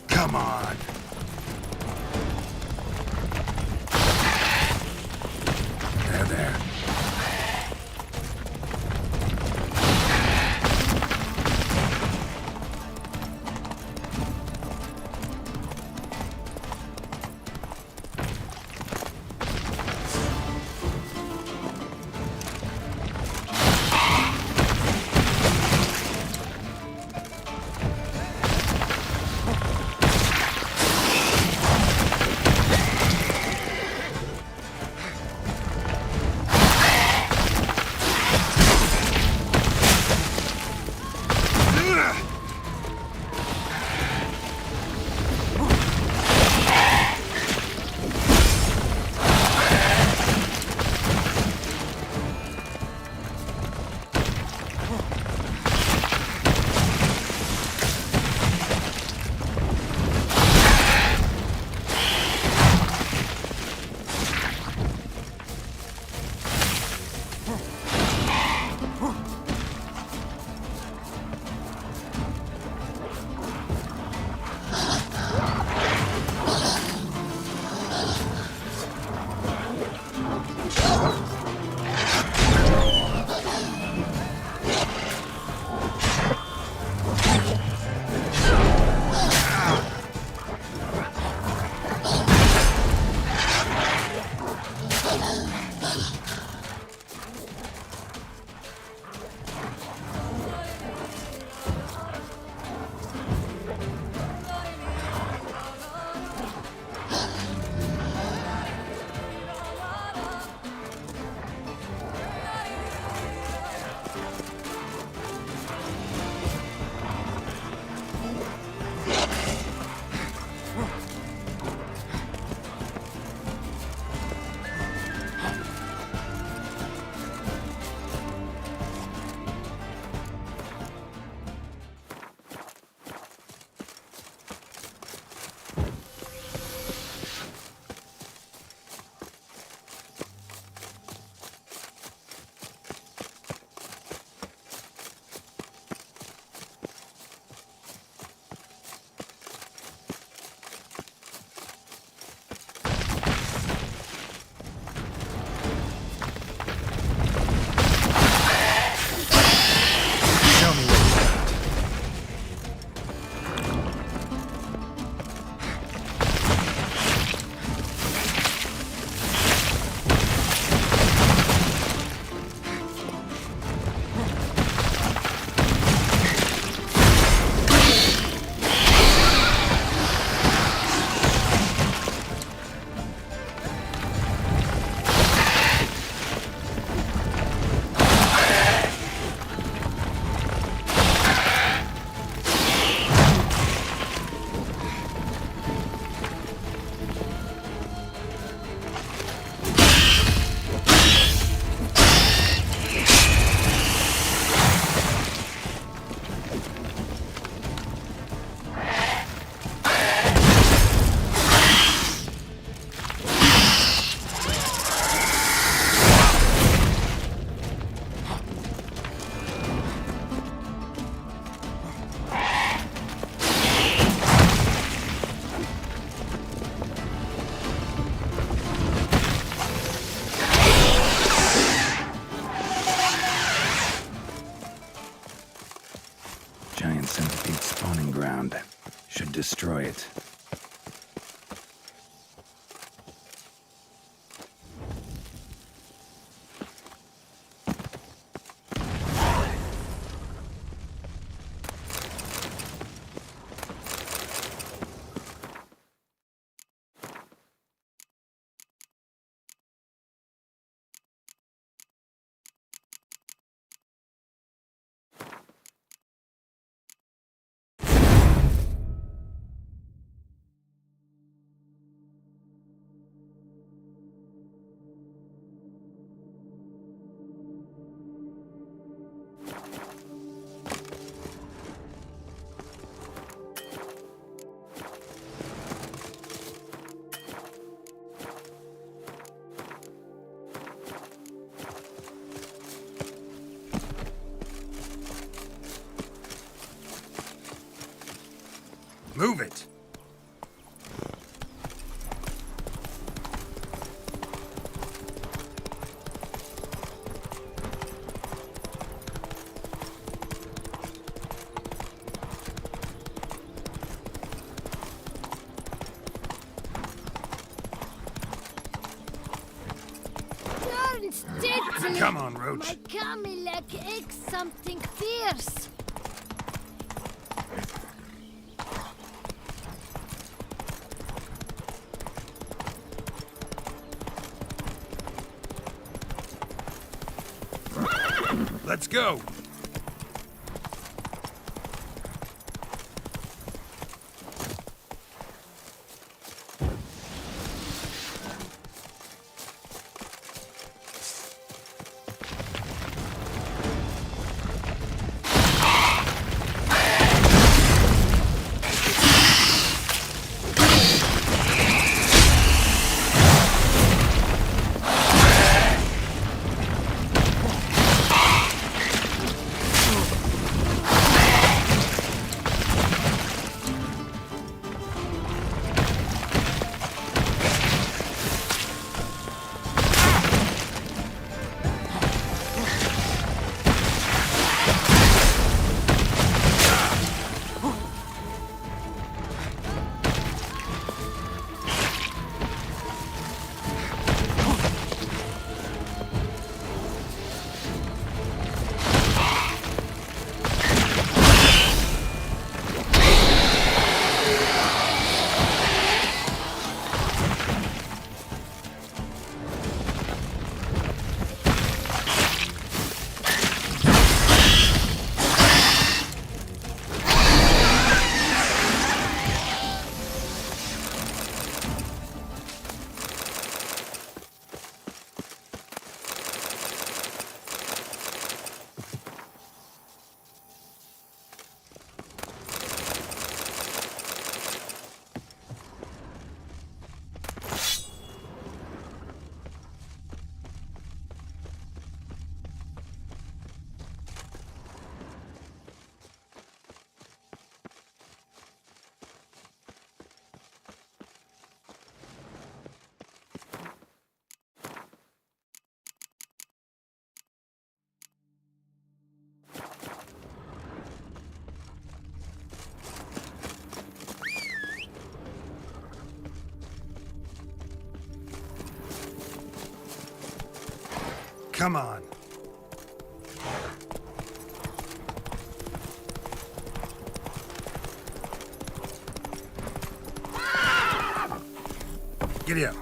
Come on. There. found. Should destroy it. Move it! Turn steadily! Come on, Roach. My Camilek aches something fierce. Let's go! Come on. Giddy up.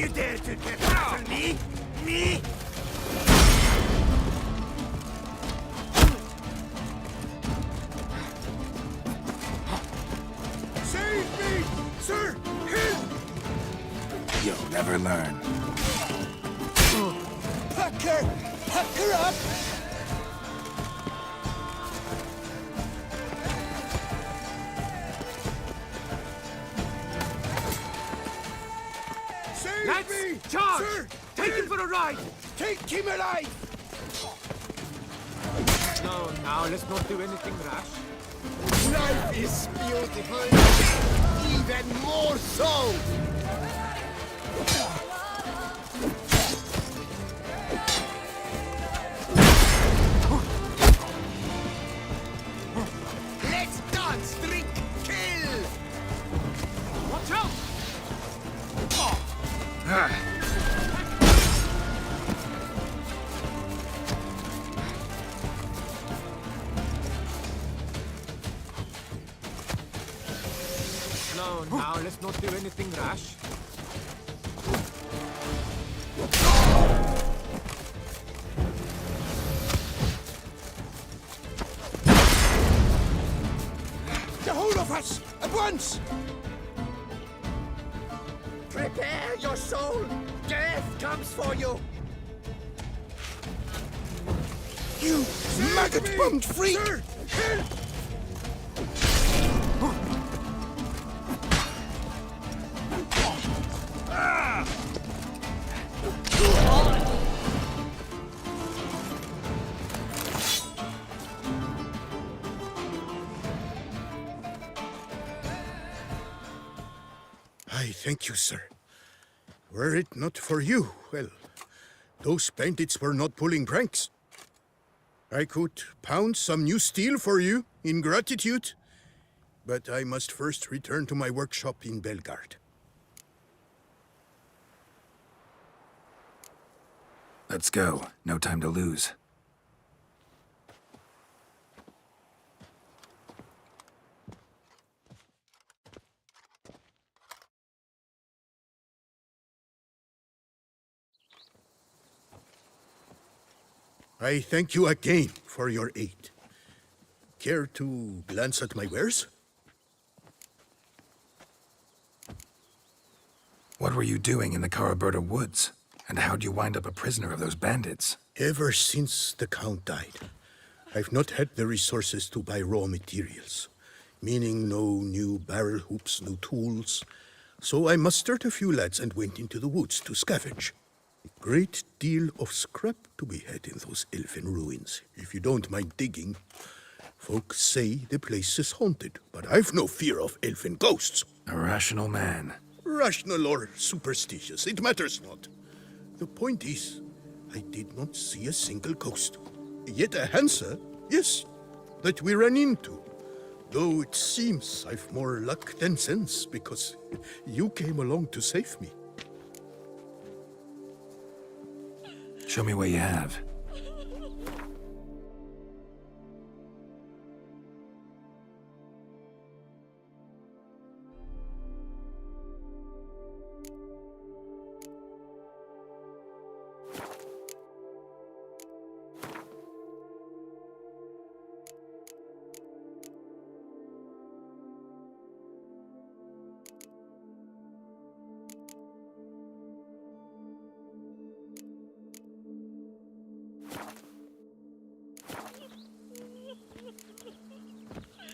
You dare to defend me? Me? Save me! Sir! Help! You'll never learn. Pack her up! Save Let's me! charge! Sir! Take him for a ride! Take him alive! No, now let's not do anything rash. Life is beautiful! Even more so! Let's dance, drink, kill! Watch out! No, now let's not do anything rash. The whole of us! At once! Prepare your soul! Death comes for you! You maggot-bummed freak! Sir, help! I thank you, sir. Were it not for you, well, those bandits were not pulling pranks. I could pound some new steel for you in gratitude, but I must first return to my workshop in Belgard. Let's go. No time to lose. I thank you again for your aid. Care to glance at my wares? What were you doing in the Caraberta woods? And how'd you wind up a prisoner of those bandits? Ever since the Count died, I've not had the resources to buy raw materials, meaning no new barrel hoops, no tools. So I mustered a few lads and went into the woods to scavenge. A great deal of scrap to be had in those elfin ruins, if you don't mind digging. Folks say the place is haunted, but I've no fear of elfin ghosts. A rational man. Rational or superstitious, it matters not. The point is, I did not see a single ghost. Yet a Hansa, yes, that we ran into. Though it seems I've more luck than sense, because you came along to save me. Show me what you have.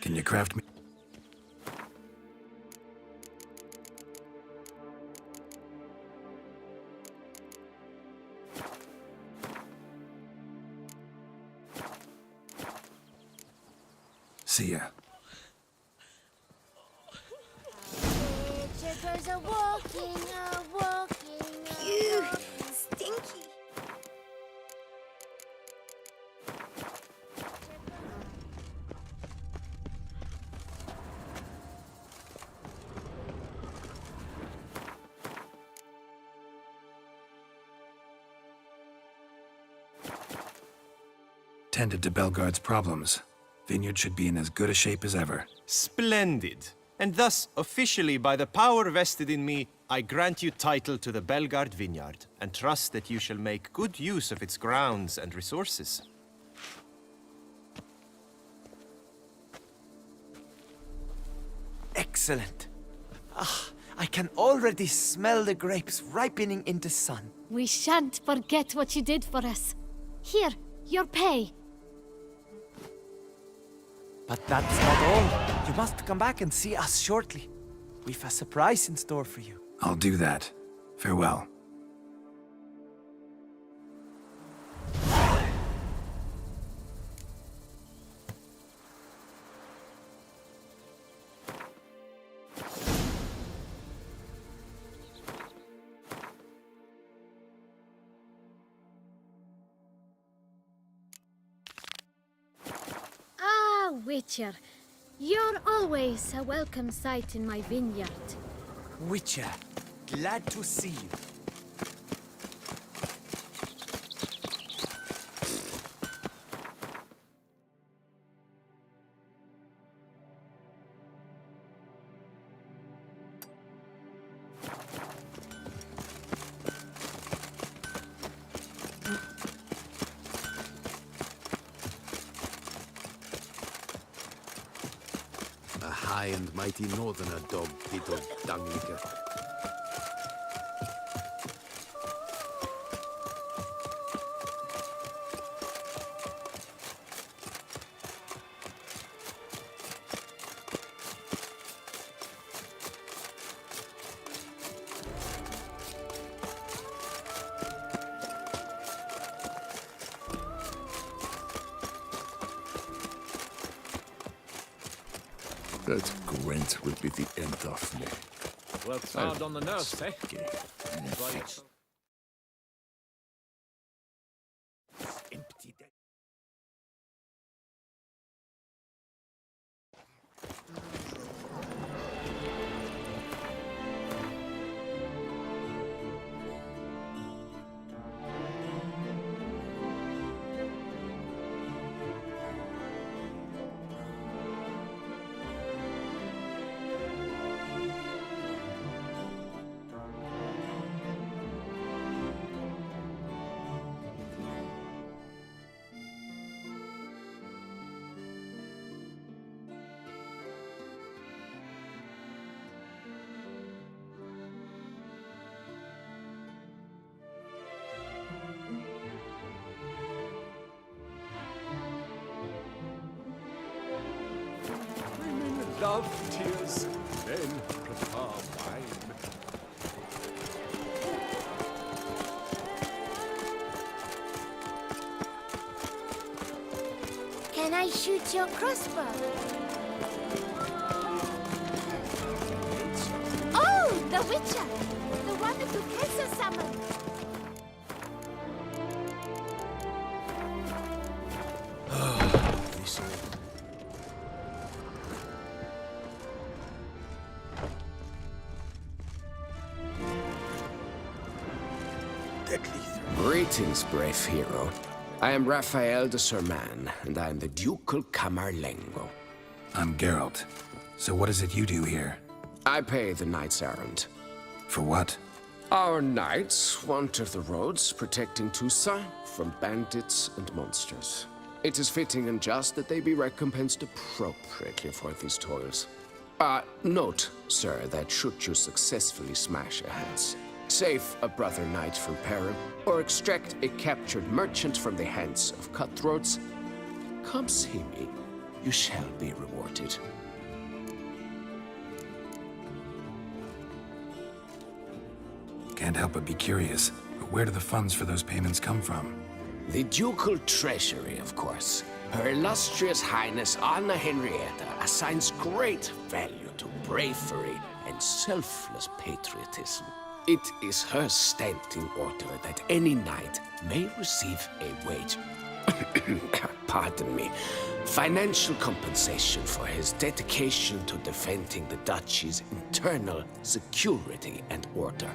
Can you craft me? See ya. Chickers are walking, Ew, stinky. Tended to Belgard's problems. Vineyard should be in as good a shape as ever. Splendid. And thus, officially, by the power vested in me, I grant you title to the Belgard vineyard, and trust that you shall make good use of its grounds and resources. Excellent. Ah, I can already smell the grapes ripening in the sun. We shan't forget what you did for us. Here, your pay. But that's not all. You must come back and see us shortly. We've a surprise in store for you. I'll do that. Farewell. Ah, Witcher. You're always a welcome sight in my vineyard. Witcher, glad to see you. A high and mighty northerner dog, Peter Dunglicker. That Gwent will be the end of me. Well, hard on the nose, eh? Right. Empty that. Love, tears, then prepare wine. Can I shoot your crossbow? Oh, the Witcher! The one that Duquesa summoned! Greetings, brave hero. I am Raphael de Serman, and I am the Ducal Camarlengo. I'm Geralt. So what is it you do here? I pay the knights errand. For what? Our knights wander the roads, protecting Tusa from bandits and monsters. It is fitting and just that they be recompensed appropriately for these toils. Note, sir, that should you successfully smash a house, save a brother knight from peril, or extract a captured merchant from the hands of cutthroats, come see me. You shall be rewarded. Can't help but be curious, but where do the funds for those payments come from? The ducal treasury, of course. Her illustrious highness Anna Henrietta assigns great value to bravery and selfless patriotism. It is her standing order that any knight may receive a wage, pardon me, financial compensation for his dedication to defending the duchy's internal security and order.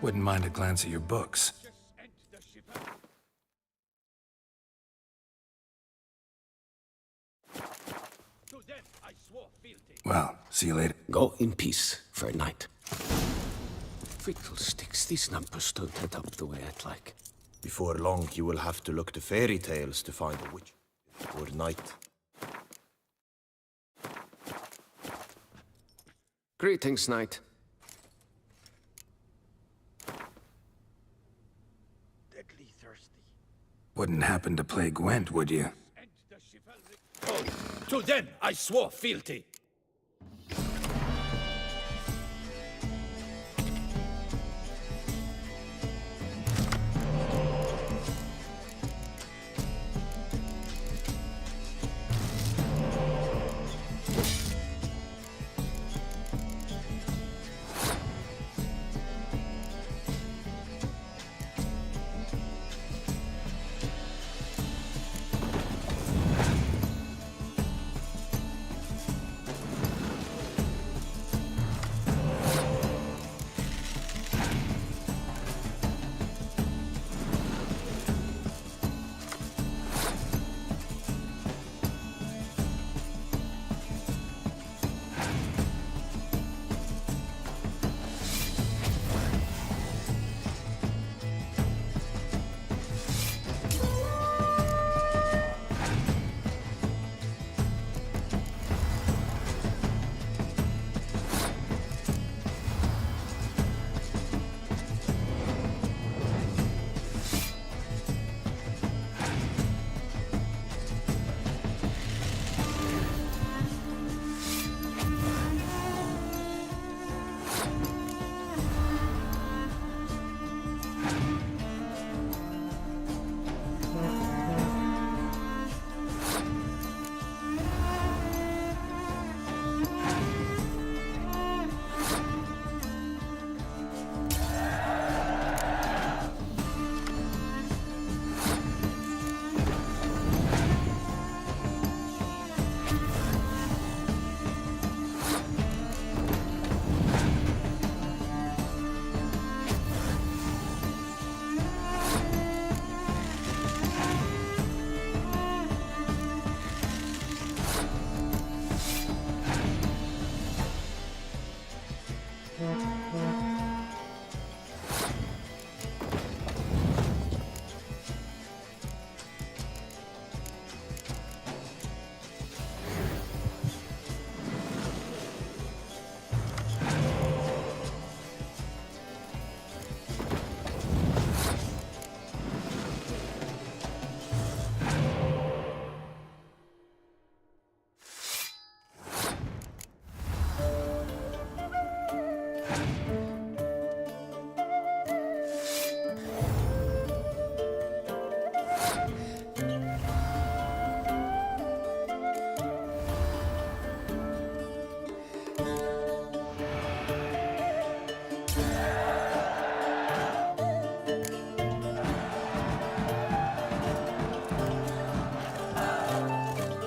Wouldn't mind a glance at your books. Well, see you later. Go in peace for a night. Fiddlesticks, these numbers don't add up the way I'd like. Before long, you will have to look to fairy tales to find a witch. Or night. Greetings, knight. Deadly thirsty. Wouldn't happen to play Gwent, would you? And the chivalric. Oh, to them I swore fealty.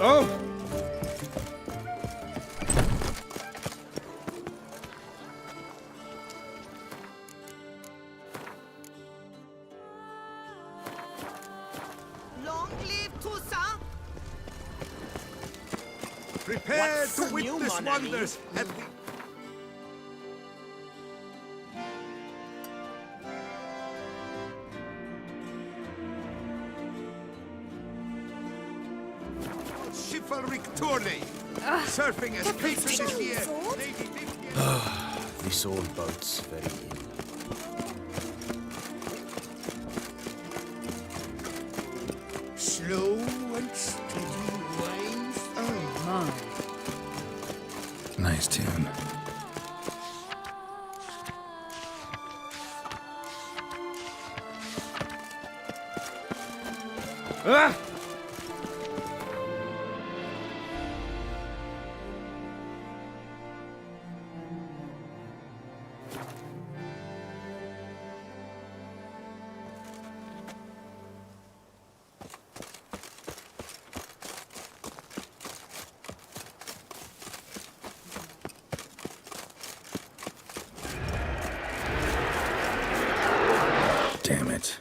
Oh! Long live Toussaint! Prepare What's to new, witness mon ami? wonders at the... Chivalric tourney. Surfing as patron this year. Lady Vivian. This old boat's very ill. Slow and steady winds. Oh my. Nice tune. Ah! Damn it.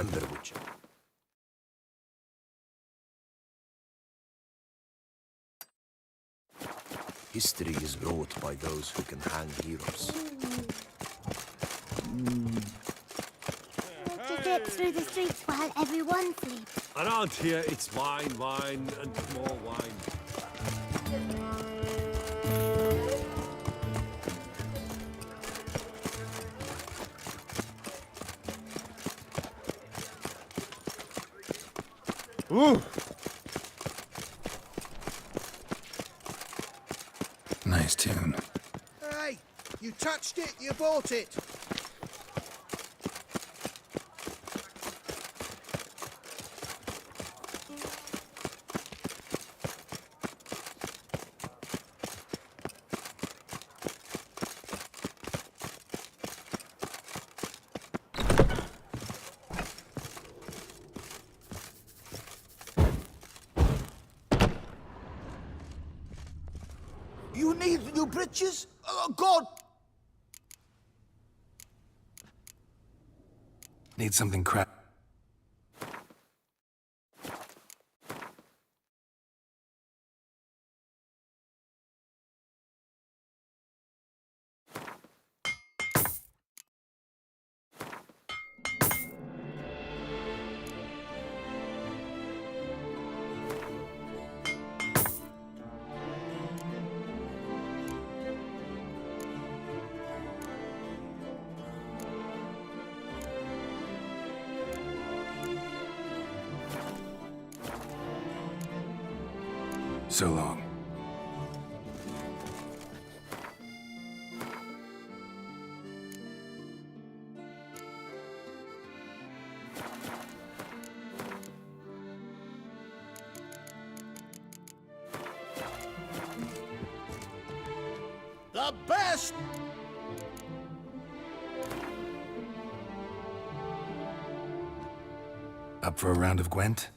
Remember, Witcher. History is wrought by those who can hang heroes. To get through the streets while everyone sleeps. Around here, it's wine, wine, and more wine. Ooh! Nice tune. Hey! You touched it, you bought it! You need new breeches? Oh, God! Need something crap. So long. The best! Up for a round of Gwent?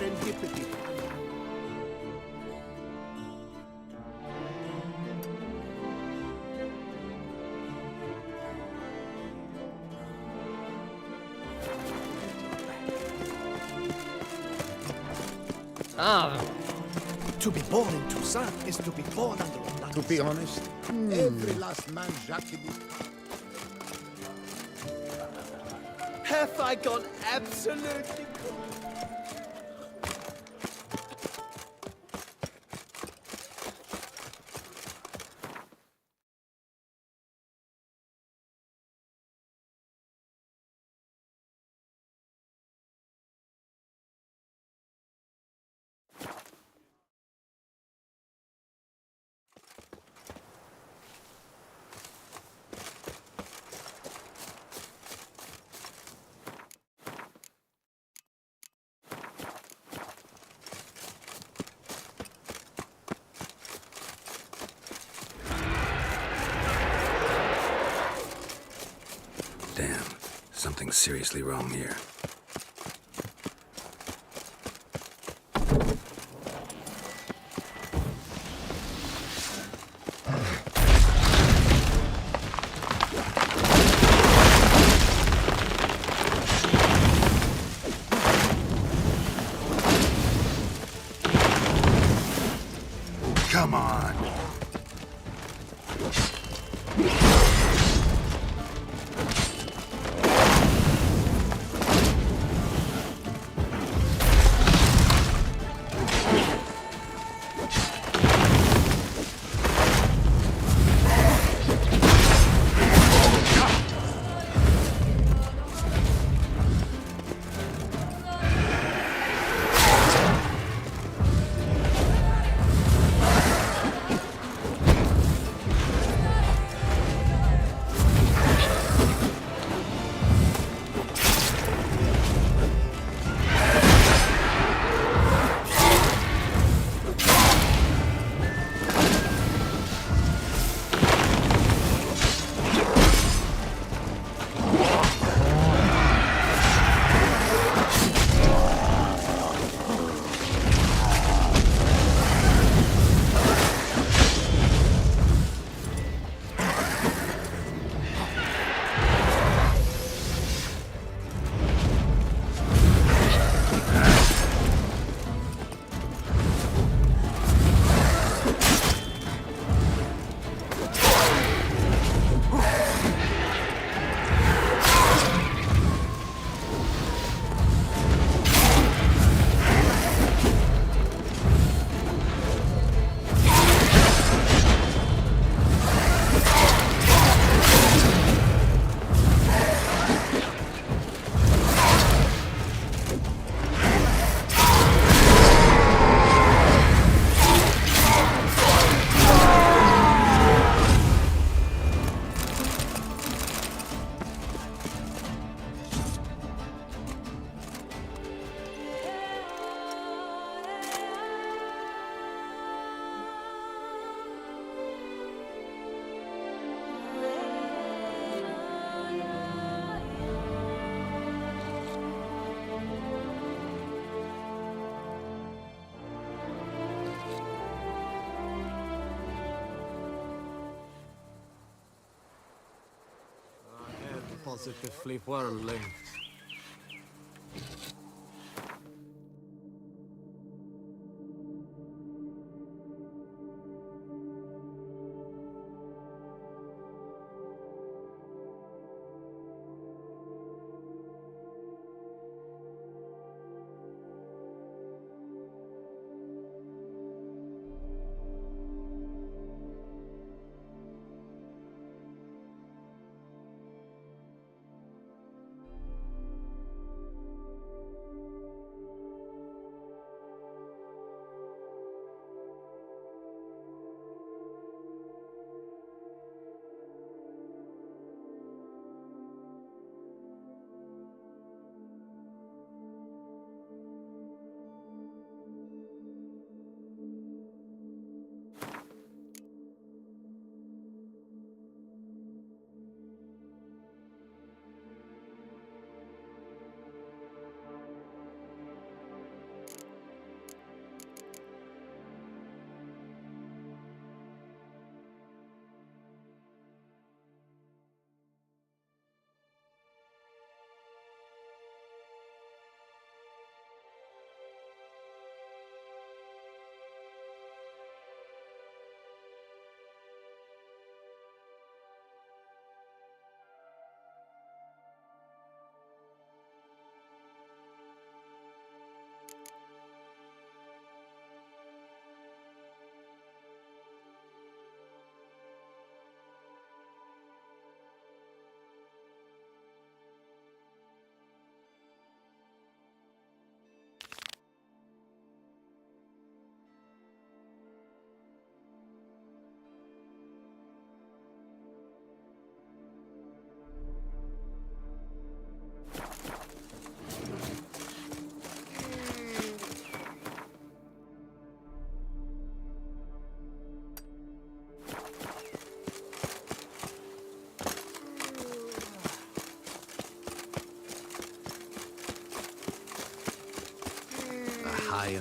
serendipity. To be born in Toussaint is to be born under a lucky To be star. honest, Every last man Jacques in this Have I gone absolutely Damn, something's seriously wrong here. Come on. Positively whirling.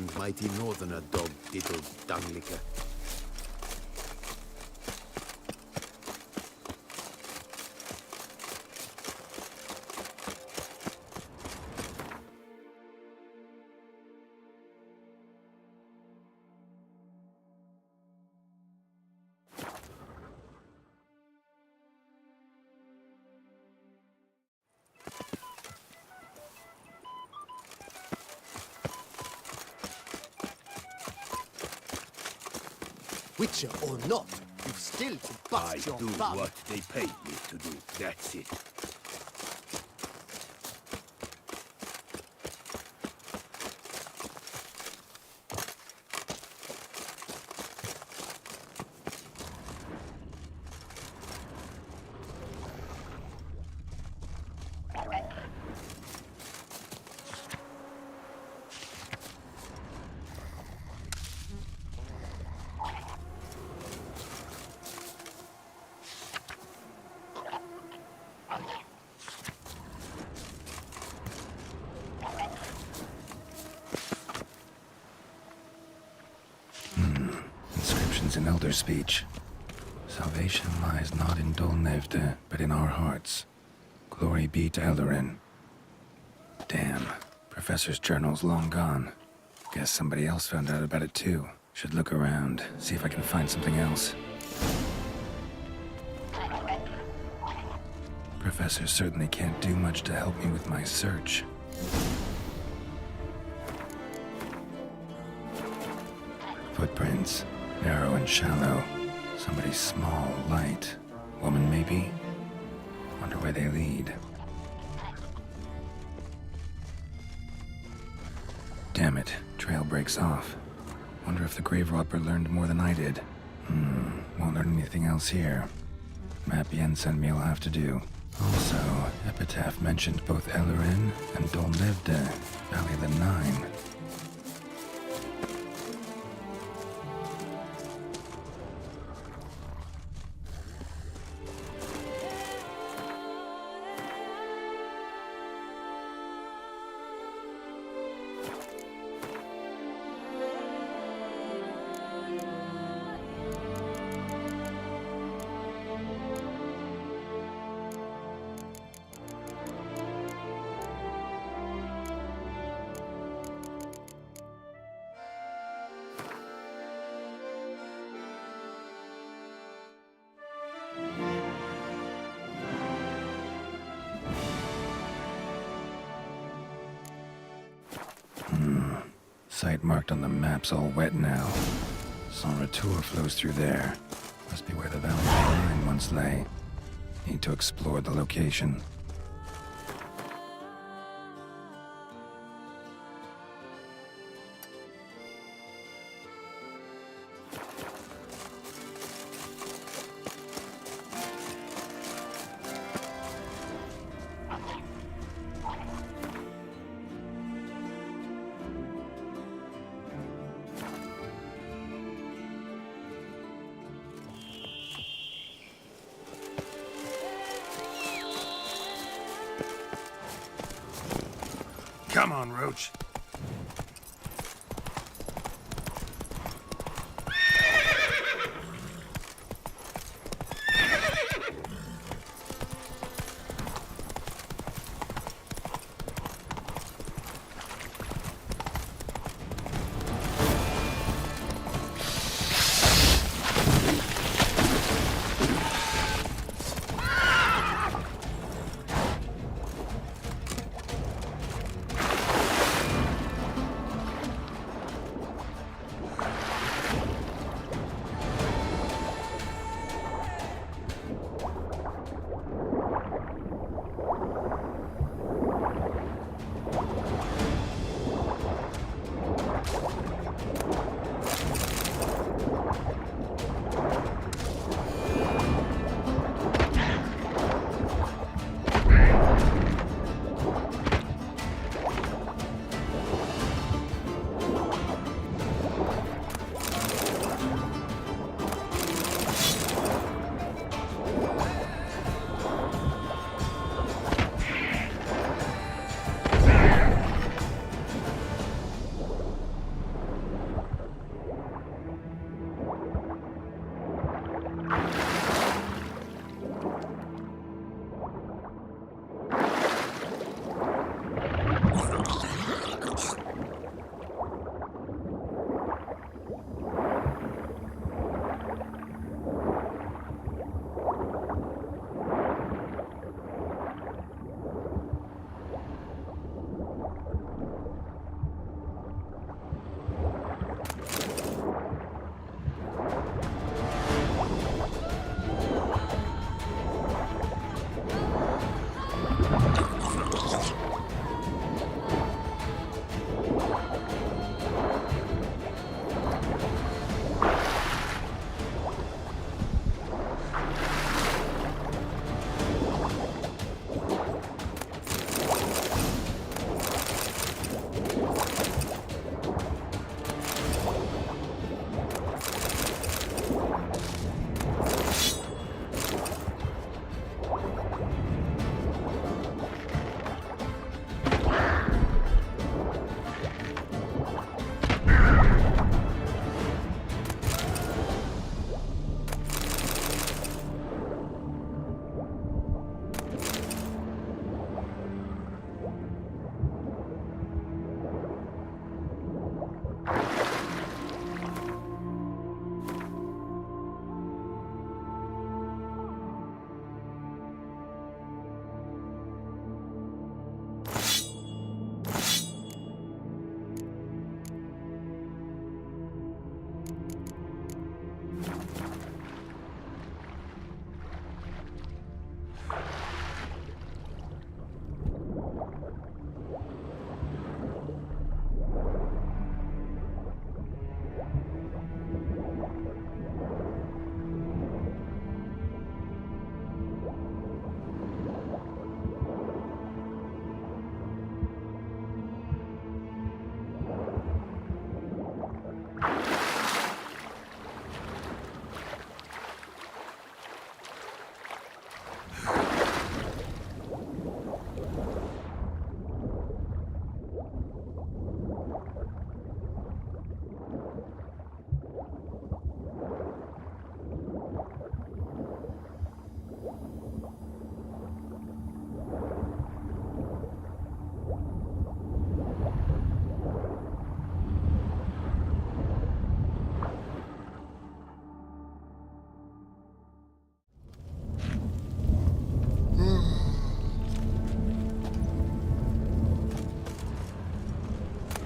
and mighty northerner dog diddled dunglicker. Witcher or not, you've still to bust your I do thumb. what they paid me to do. That's it. Inscriptions in Elder speech. Salvation lies not in Dolnevde, but in our hearts. Glory be to Eldarin. Damn. Professor's journal's long gone. Guess somebody else found out about it too. Should look around, see if I can find something else. Professor certainly can't do much to help me with my search. Footprints. Narrow and shallow. Somebody small, light. Woman, maybe? Wonder where they lead. Damn it. Trail breaks off. Wonder if the grave robber learned more than I did. Won't learn anything else here. Map Yen sent me will have to do. Also, Epitaph mentioned both Eldarin and Dolnevde, Valley of the Nine. Site marked on the map's all wet now. Sans Retour flows through there. Must be where the Valley of the Nine once lay. Need to explore the location. Come on, Roach.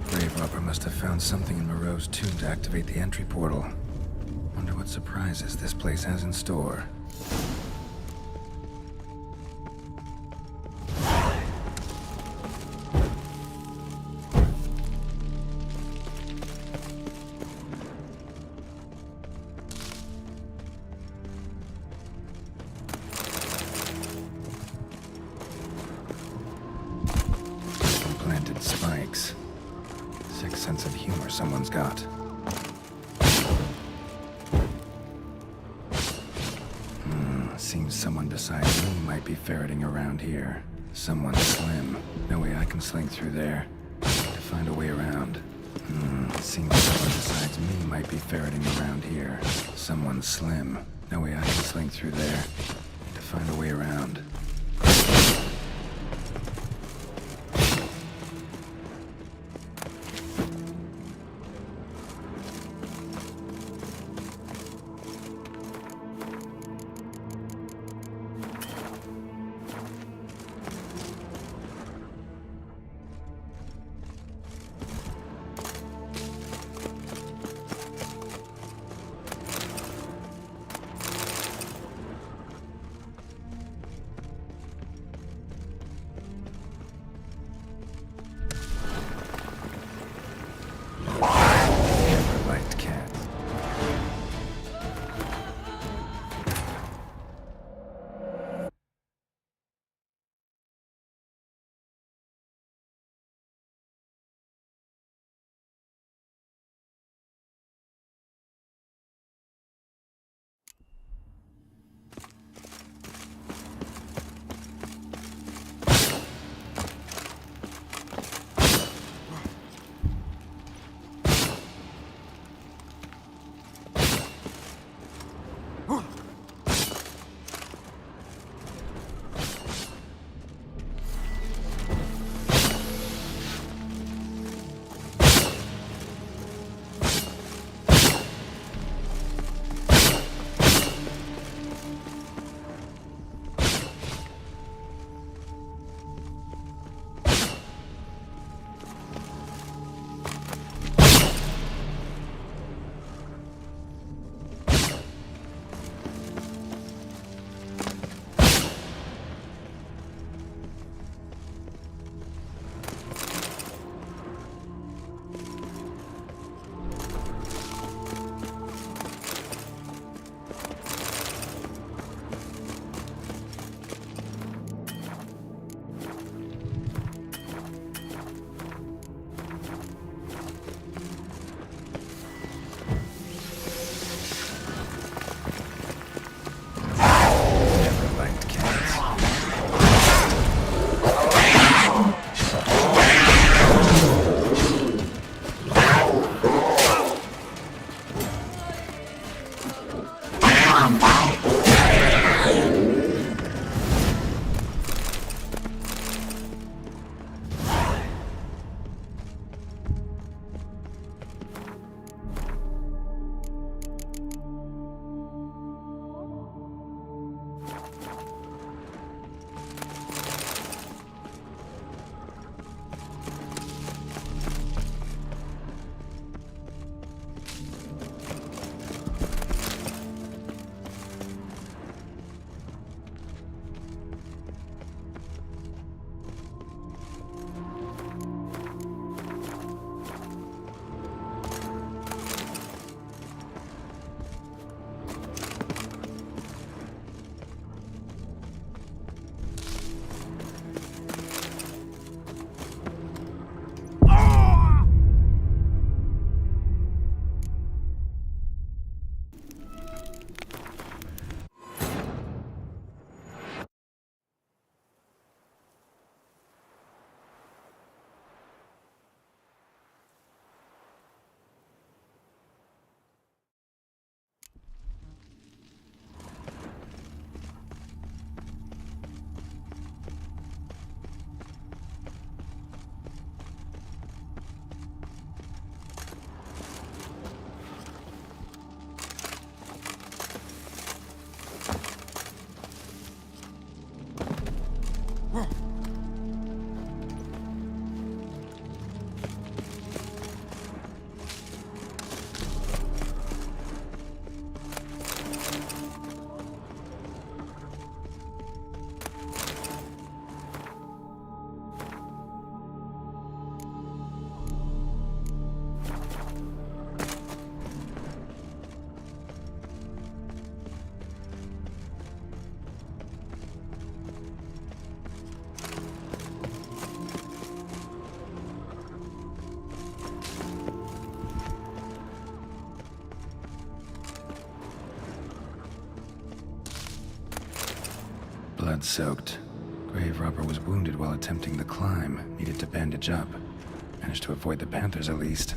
Grave robber must have found something in Moreau's tomb to activate the entry portal. Wonder what surprises this place has in store. Implanted spikes. Sick sense of humor someone's got. Seems someone beside me might be ferreting around here. Someone slim. No way I can slink through there. To find a way around. Seems someone besides me might be ferreting around here. Someone slim. No way I can slink through there. To find a way around. blood-soaked. Grave robber was wounded while attempting the climb. Needed to bandage up. Managed to avoid the panthers at least.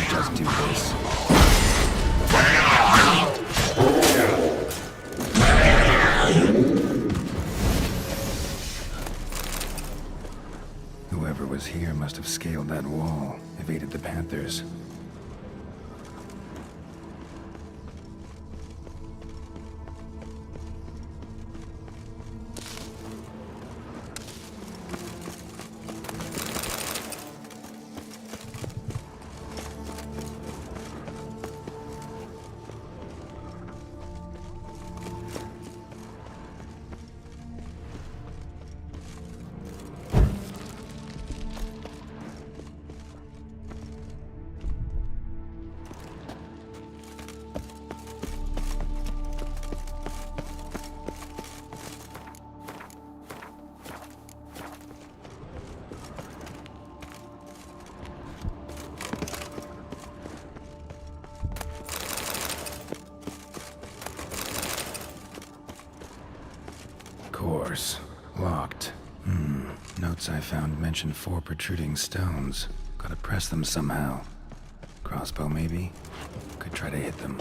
Just do this. Whoever was here must have scaled that wall, evaded the panthers. Course. Locked. Notes I found mention 4 protruding stones. Gotta press them somehow. Crossbow, maybe? Could try to hit them.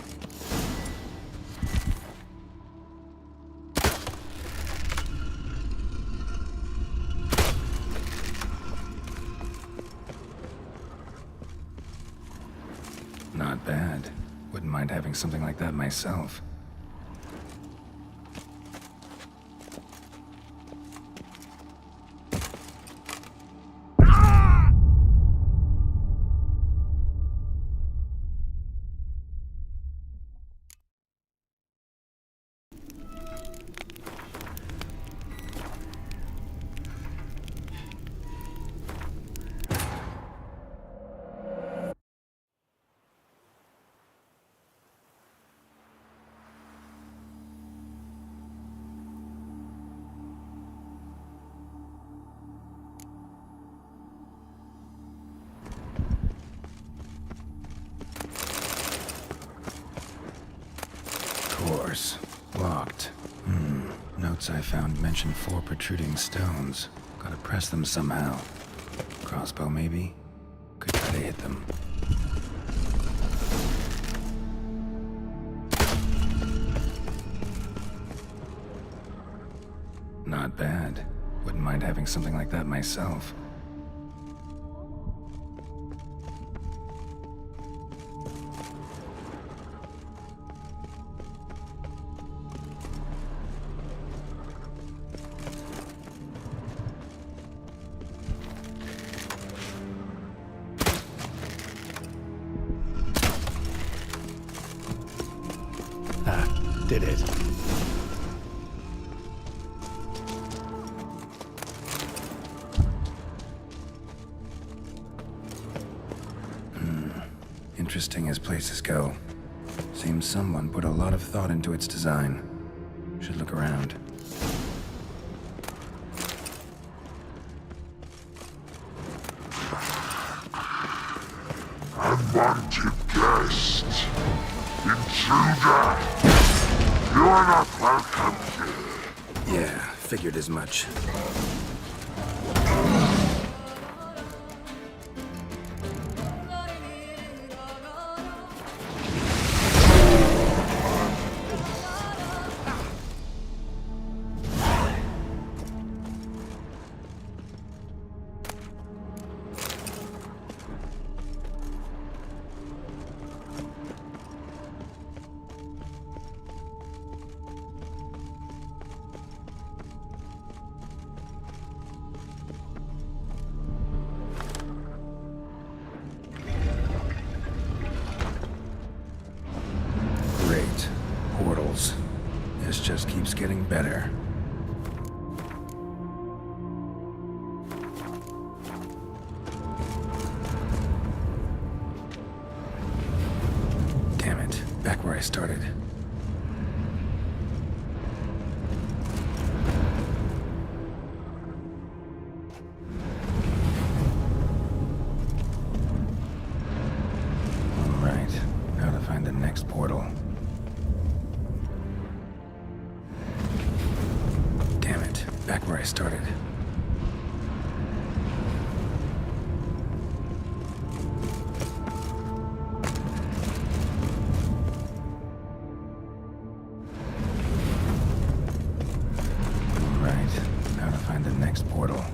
Not bad. Wouldn't mind having something like that myself. Course. Locked. Notes I found mention 4 protruding stones. Gotta press them somehow. Crossbow, maybe? Could try to hit them. Not bad. Wouldn't mind having something like that myself. Did it. Interesting as places go. Seems someone put a lot of thought into its design. Should look around. Unwanted guest. Intruder. You are not welcome here. Yeah, figured as much. back where I started. Right, now to find the next portal.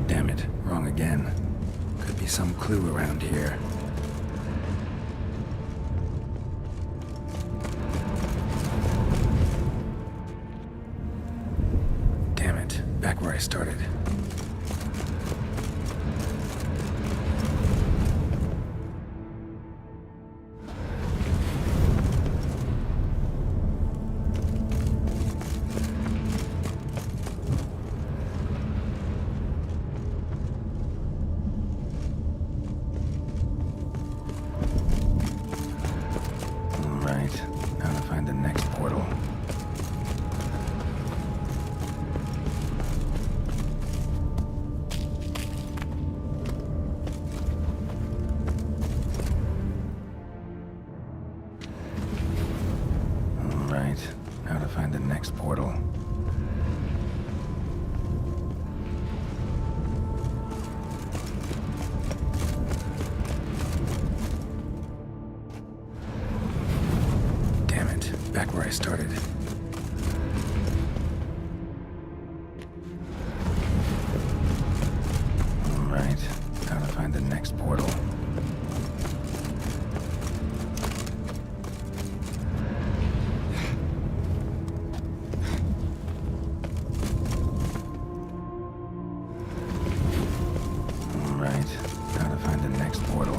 Damn it, wrong again. Could be some clue around here. Damn it, back where I started. Right, now to find the next portal. Right, now to find the next portal. Damn it, back where I started. Right, now to find the next portal. Right, now to find the next portal.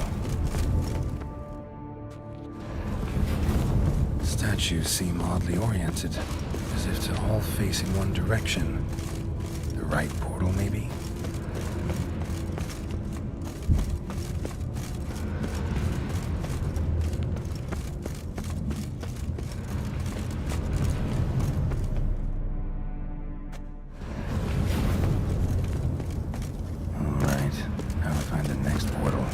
Statues seem oddly oriented, as if to all face in one direction. The right portal, maybe? Alright, now to find the next portal.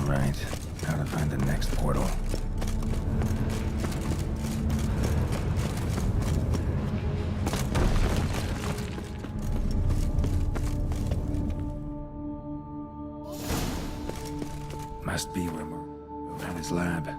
Alright, now to find the next portal. Must be where we're at his lab.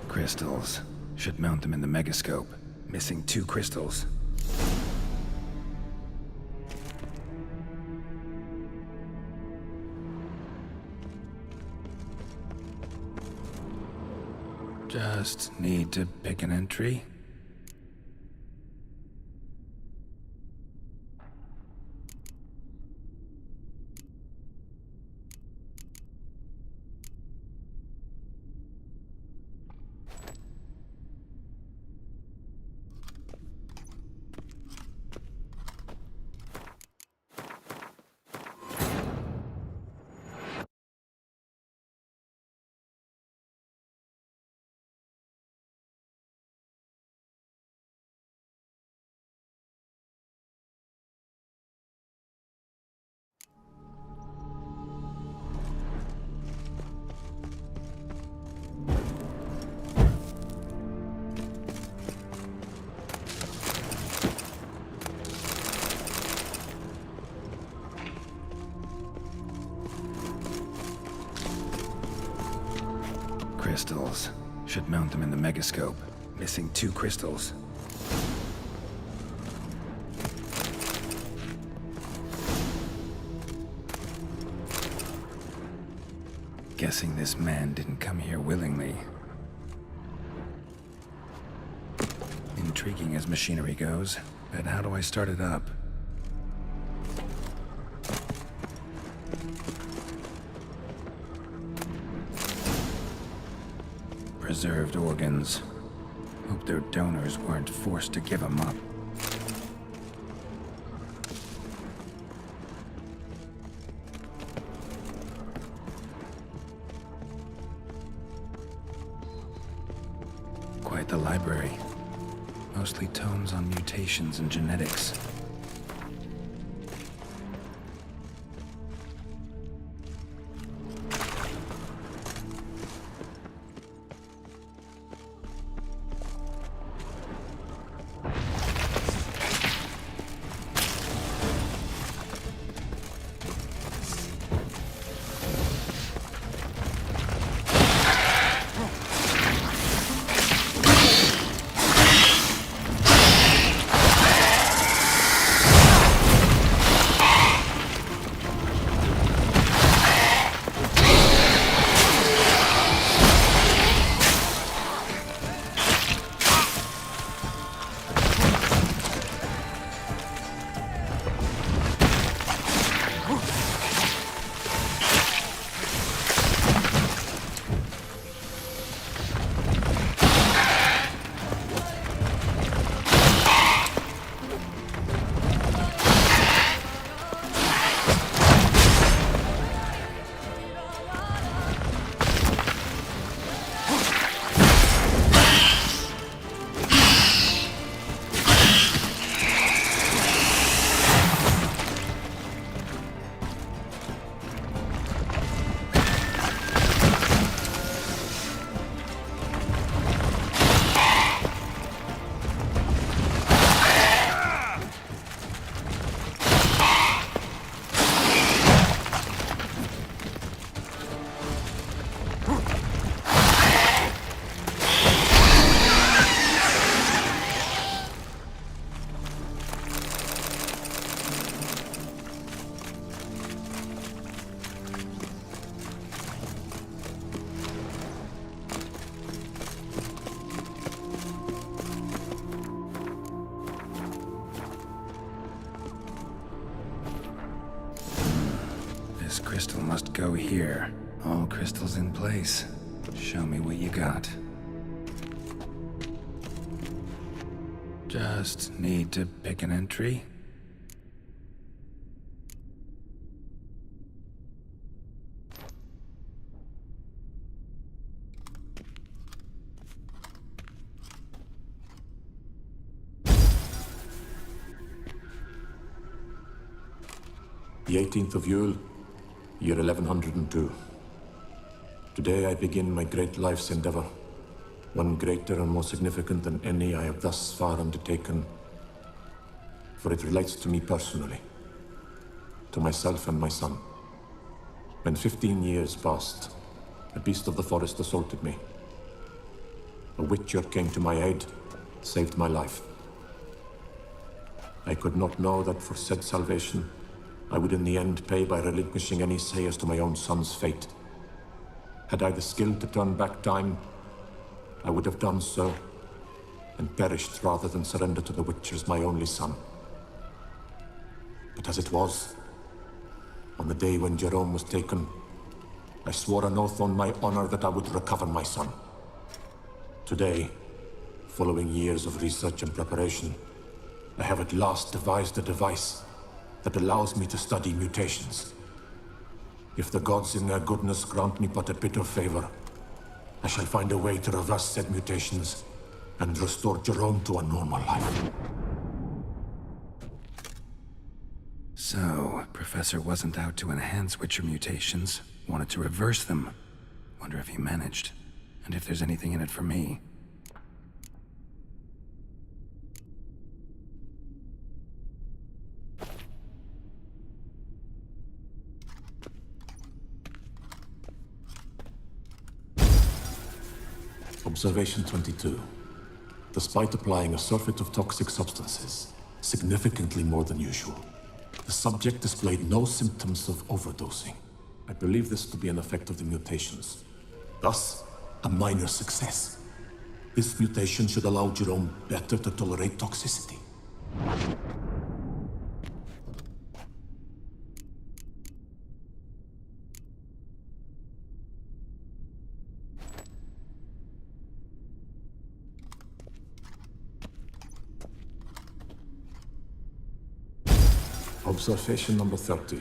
Crystals. Should mount them in the megascope. Missing 2 crystals. Just need to pick an entry. Crystals. Should mount them in the megascope. Missing 2 crystals. Guessing this man didn't come here willingly. Intriguing as machinery goes, but how do I start it up? Preserved organs. Hope their donors weren't forced to give them up. Quite the library. Mostly tomes on mutations and genetics. This crystal must go here. All crystals in place. Show me what you got. Just need to pick an entry. The 18th of Yule, year 1102. Today I begin my great life's endeavor, one greater and more significant than any I have thus far undertaken, for it relates to me personally, to myself and my son. When 15 years passed, a beast of the forest assaulted me. A witcher came to my aid, saved my life. I could not know that for said salvation, I would in the end pay by relinquishing any say as to my own son's fate. Had I the skill to turn back time, I would have done so, and perished rather than surrender to the Witchers my only son. But as it was, on the day when Jerome was taken, I swore an oath on my honor that I would recover my son. Today, following years of research and preparation, I have at last devised a device that allows me to study mutations. If the gods in their goodness grant me but a bit of favor, I shall find a way to reverse said mutations and restore Jerome to a normal life. So, Professor wasn't out to enhance Witcher mutations, wanted to reverse them. Wonder if he managed, and if there's anything in it for me. Observation 22. Despite applying a surfeit of toxic substances, significantly more than usual, the subject displayed no symptoms of overdosing. I believe this to be an effect of the mutations. Thus, a minor success. This mutation should allow Jerome better to tolerate toxicity. Observation number 30.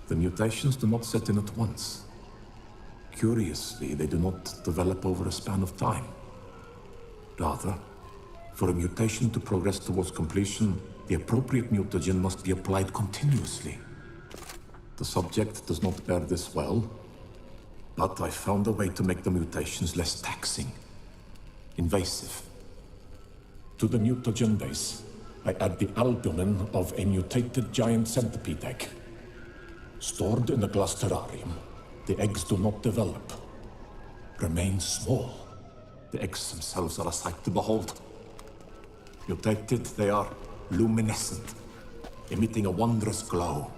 The mutations do not set in at once. Curiously, they do not develop over a span of time. Rather, for a mutation to progress towards completion, the appropriate mutagen must be applied continuously. The subject does not bear this well, but I found a way to make the mutations less taxing, invasive. To the mutagen base, I add the albumin of a mutated giant centipede egg. Stored in a glass terrarium, the eggs do not develop, remain small. The eggs themselves are a sight to behold. Mutated, they are luminescent, emitting a wondrous glow.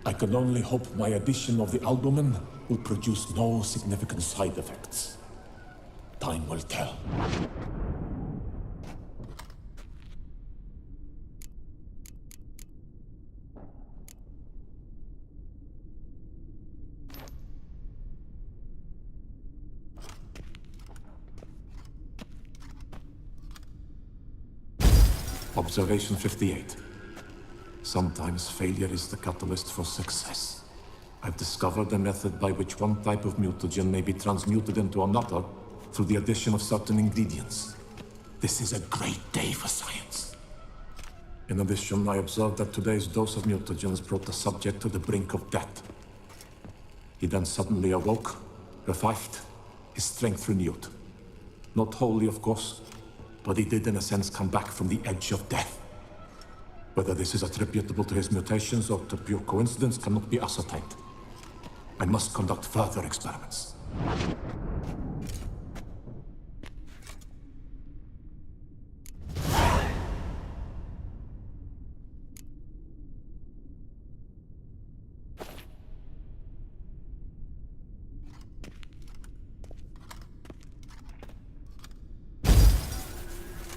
I can only hope my addition of the albumin will produce no significant side effects. Time will tell. Observation 58. Sometimes failure is the catalyst for success. I've discovered a method by which one type of mutagen may be transmuted into another through the addition of certain ingredients. This is a great day for science. In addition, I observed that today's dose of mutagens brought the subject to the brink of death. He then suddenly awoke, revived, his strength renewed. Not wholly, of course, but he did in a sense come back from the edge of death. Whether this is attributable to his mutations or to pure coincidence cannot be ascertained. I must conduct further experiments.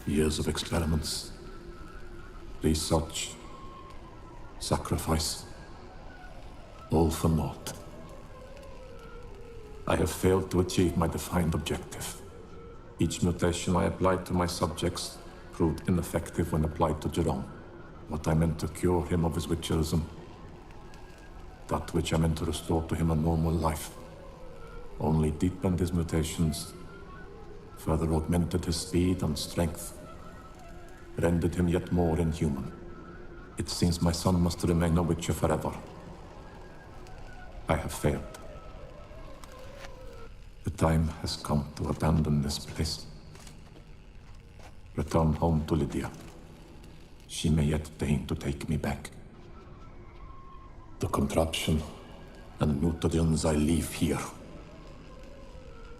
Years of experiments, research, sacrifice, all for naught. I have failed to achieve my defined objective. Each mutation I applied to my subjects proved ineffective when applied to Jerome. What I meant to cure him of his witcherism, that which I meant to restore to him a normal life, only deepened his mutations, further augmented his speed and strength, rendered him yet more inhuman. It seems my son must remain a witcher forever. I have failed. The time has come to abandon this place. Return home to Lydia. She may yet deign to take me back. The contraption and mutagens I leave here,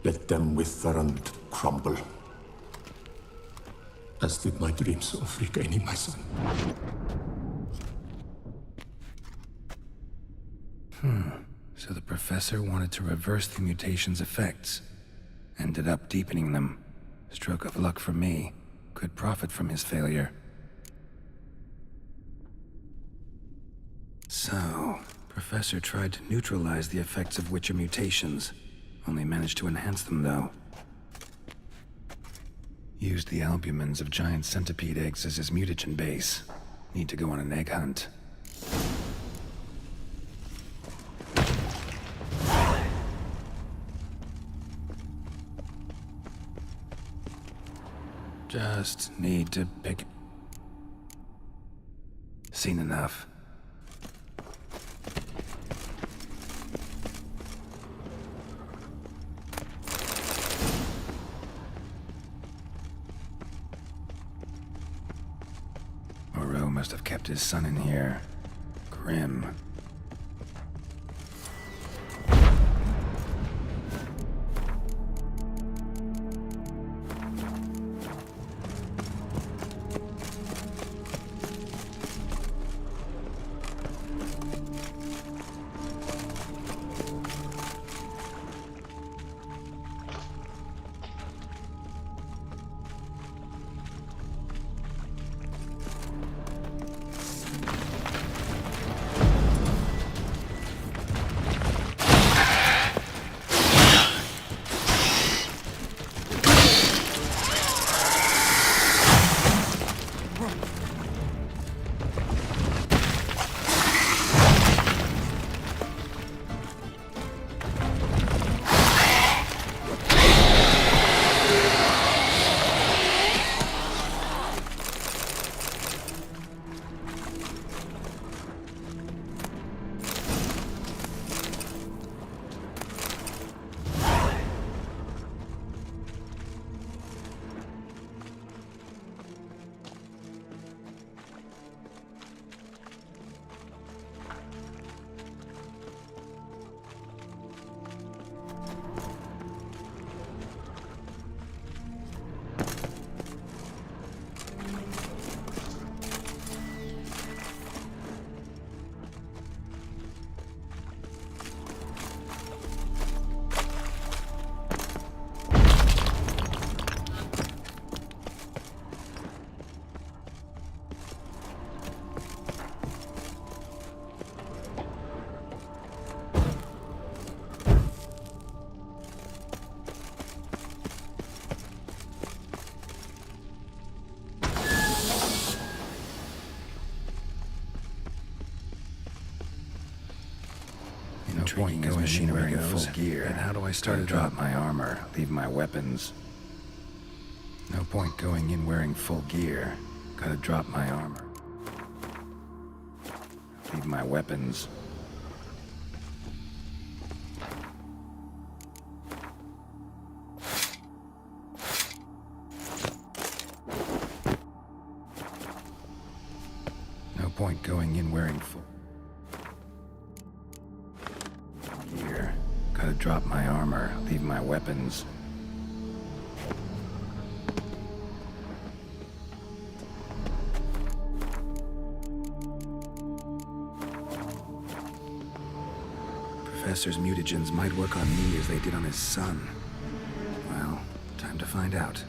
let them wither and crumble, as did my dreams of regaining my son. So the professor wanted to reverse the mutation's effects. Ended up deepening them. Stroke of luck for me. Could profit from his failure. So, Professor tried to neutralize the effects of Witcher mutations. Only managed to enhance them, though. Used the albumins of giant centipede eggs as his mutagen base. Need to go on an egg hunt. Just need to pick... Seen enough. Moreau must have kept his son in here. Grim. intriguing as machinery goes. Full gear. And how do I start to drop my armor, leave my weapons? No point going in wearing full gear. Gotta drop my armor. Leave my weapons. No point going in wearing full gear. Gotta drop my armor, leave my weapons. Professor's mutagens might work on me as they did on his son. Well, time to find out.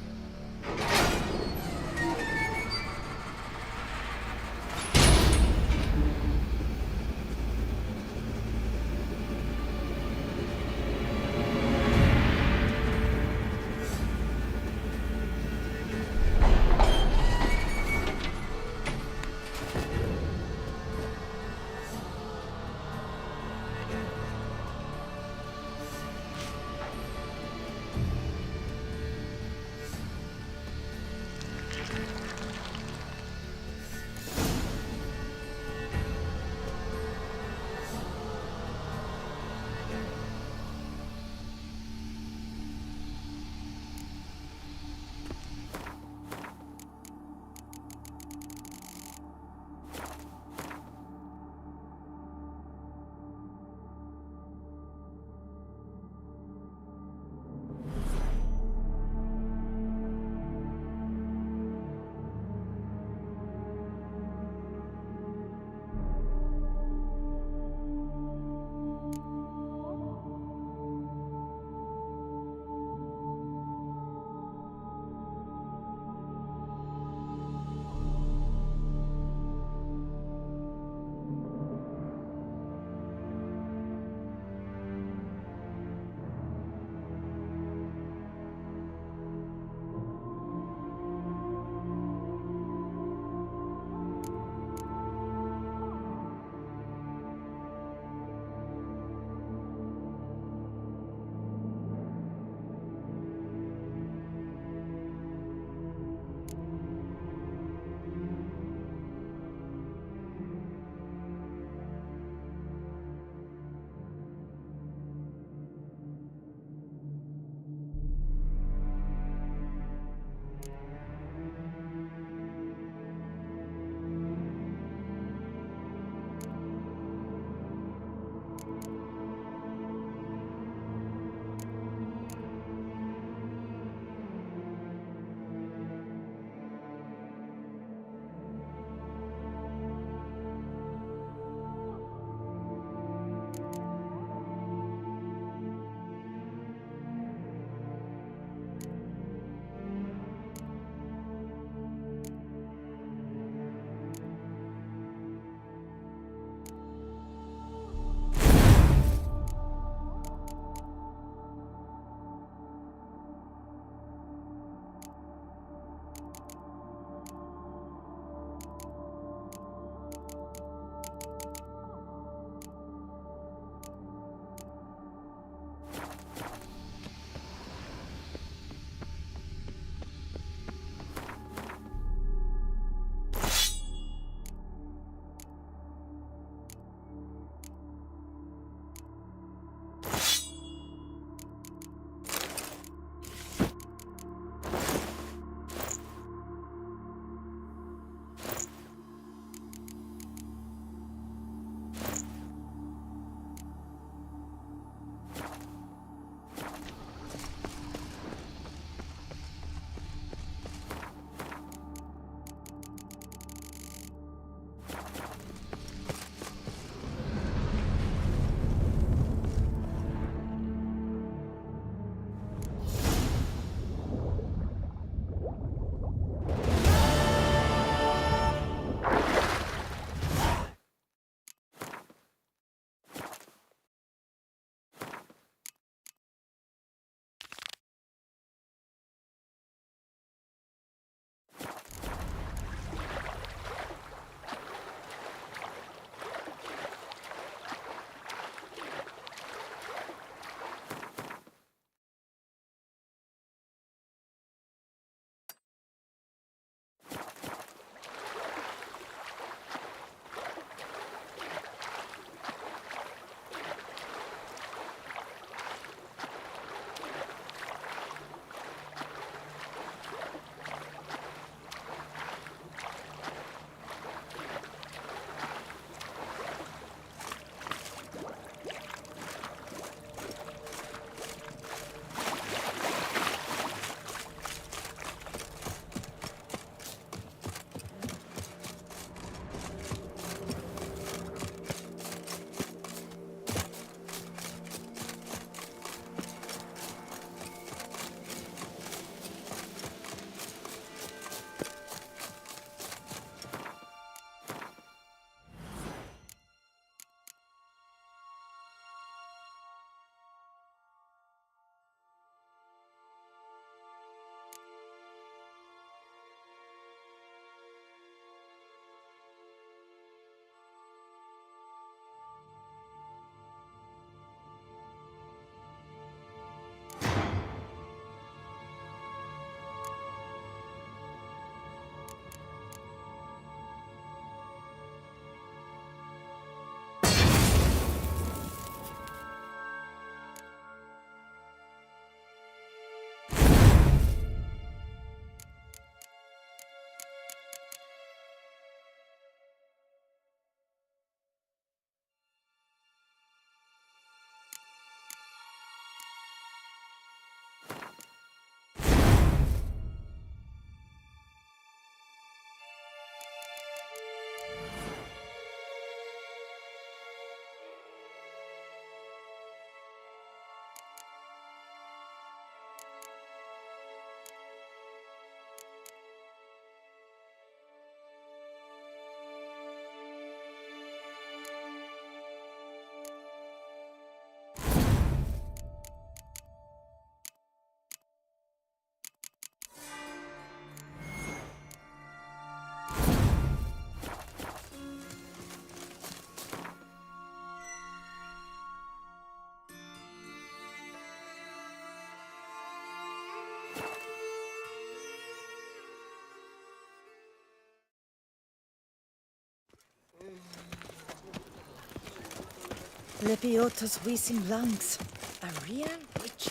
Lepiota's wheezing lungs. A real witcher.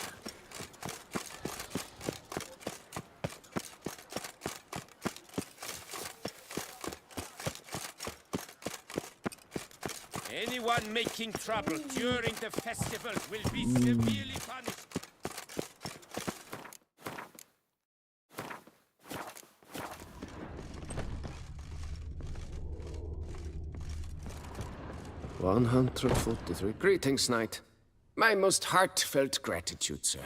Anyone making trouble during the festival will be severely punished. Greetings, knight. My most heartfelt gratitude, sir.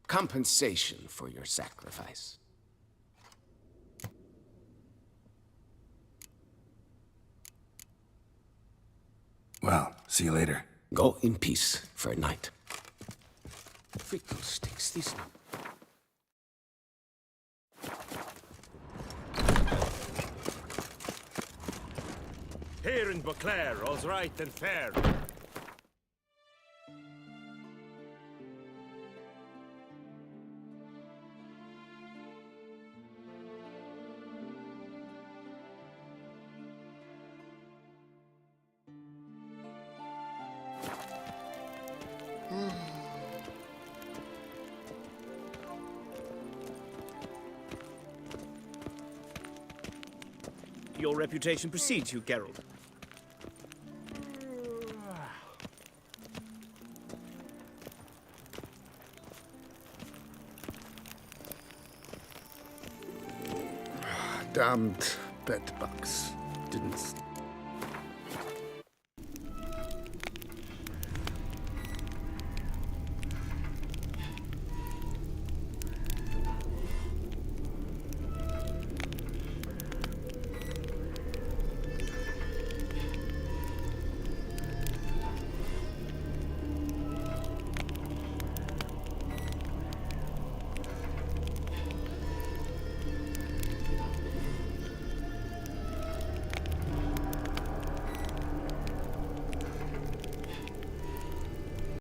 Compensation for your sacrifice. Well, see you later. Go in peace, fair knight. Fiddlesticks, this now. Here in Beauclair, all's right and fair. Your reputation precedes you, Geralt. Damned bedbugs. Didn't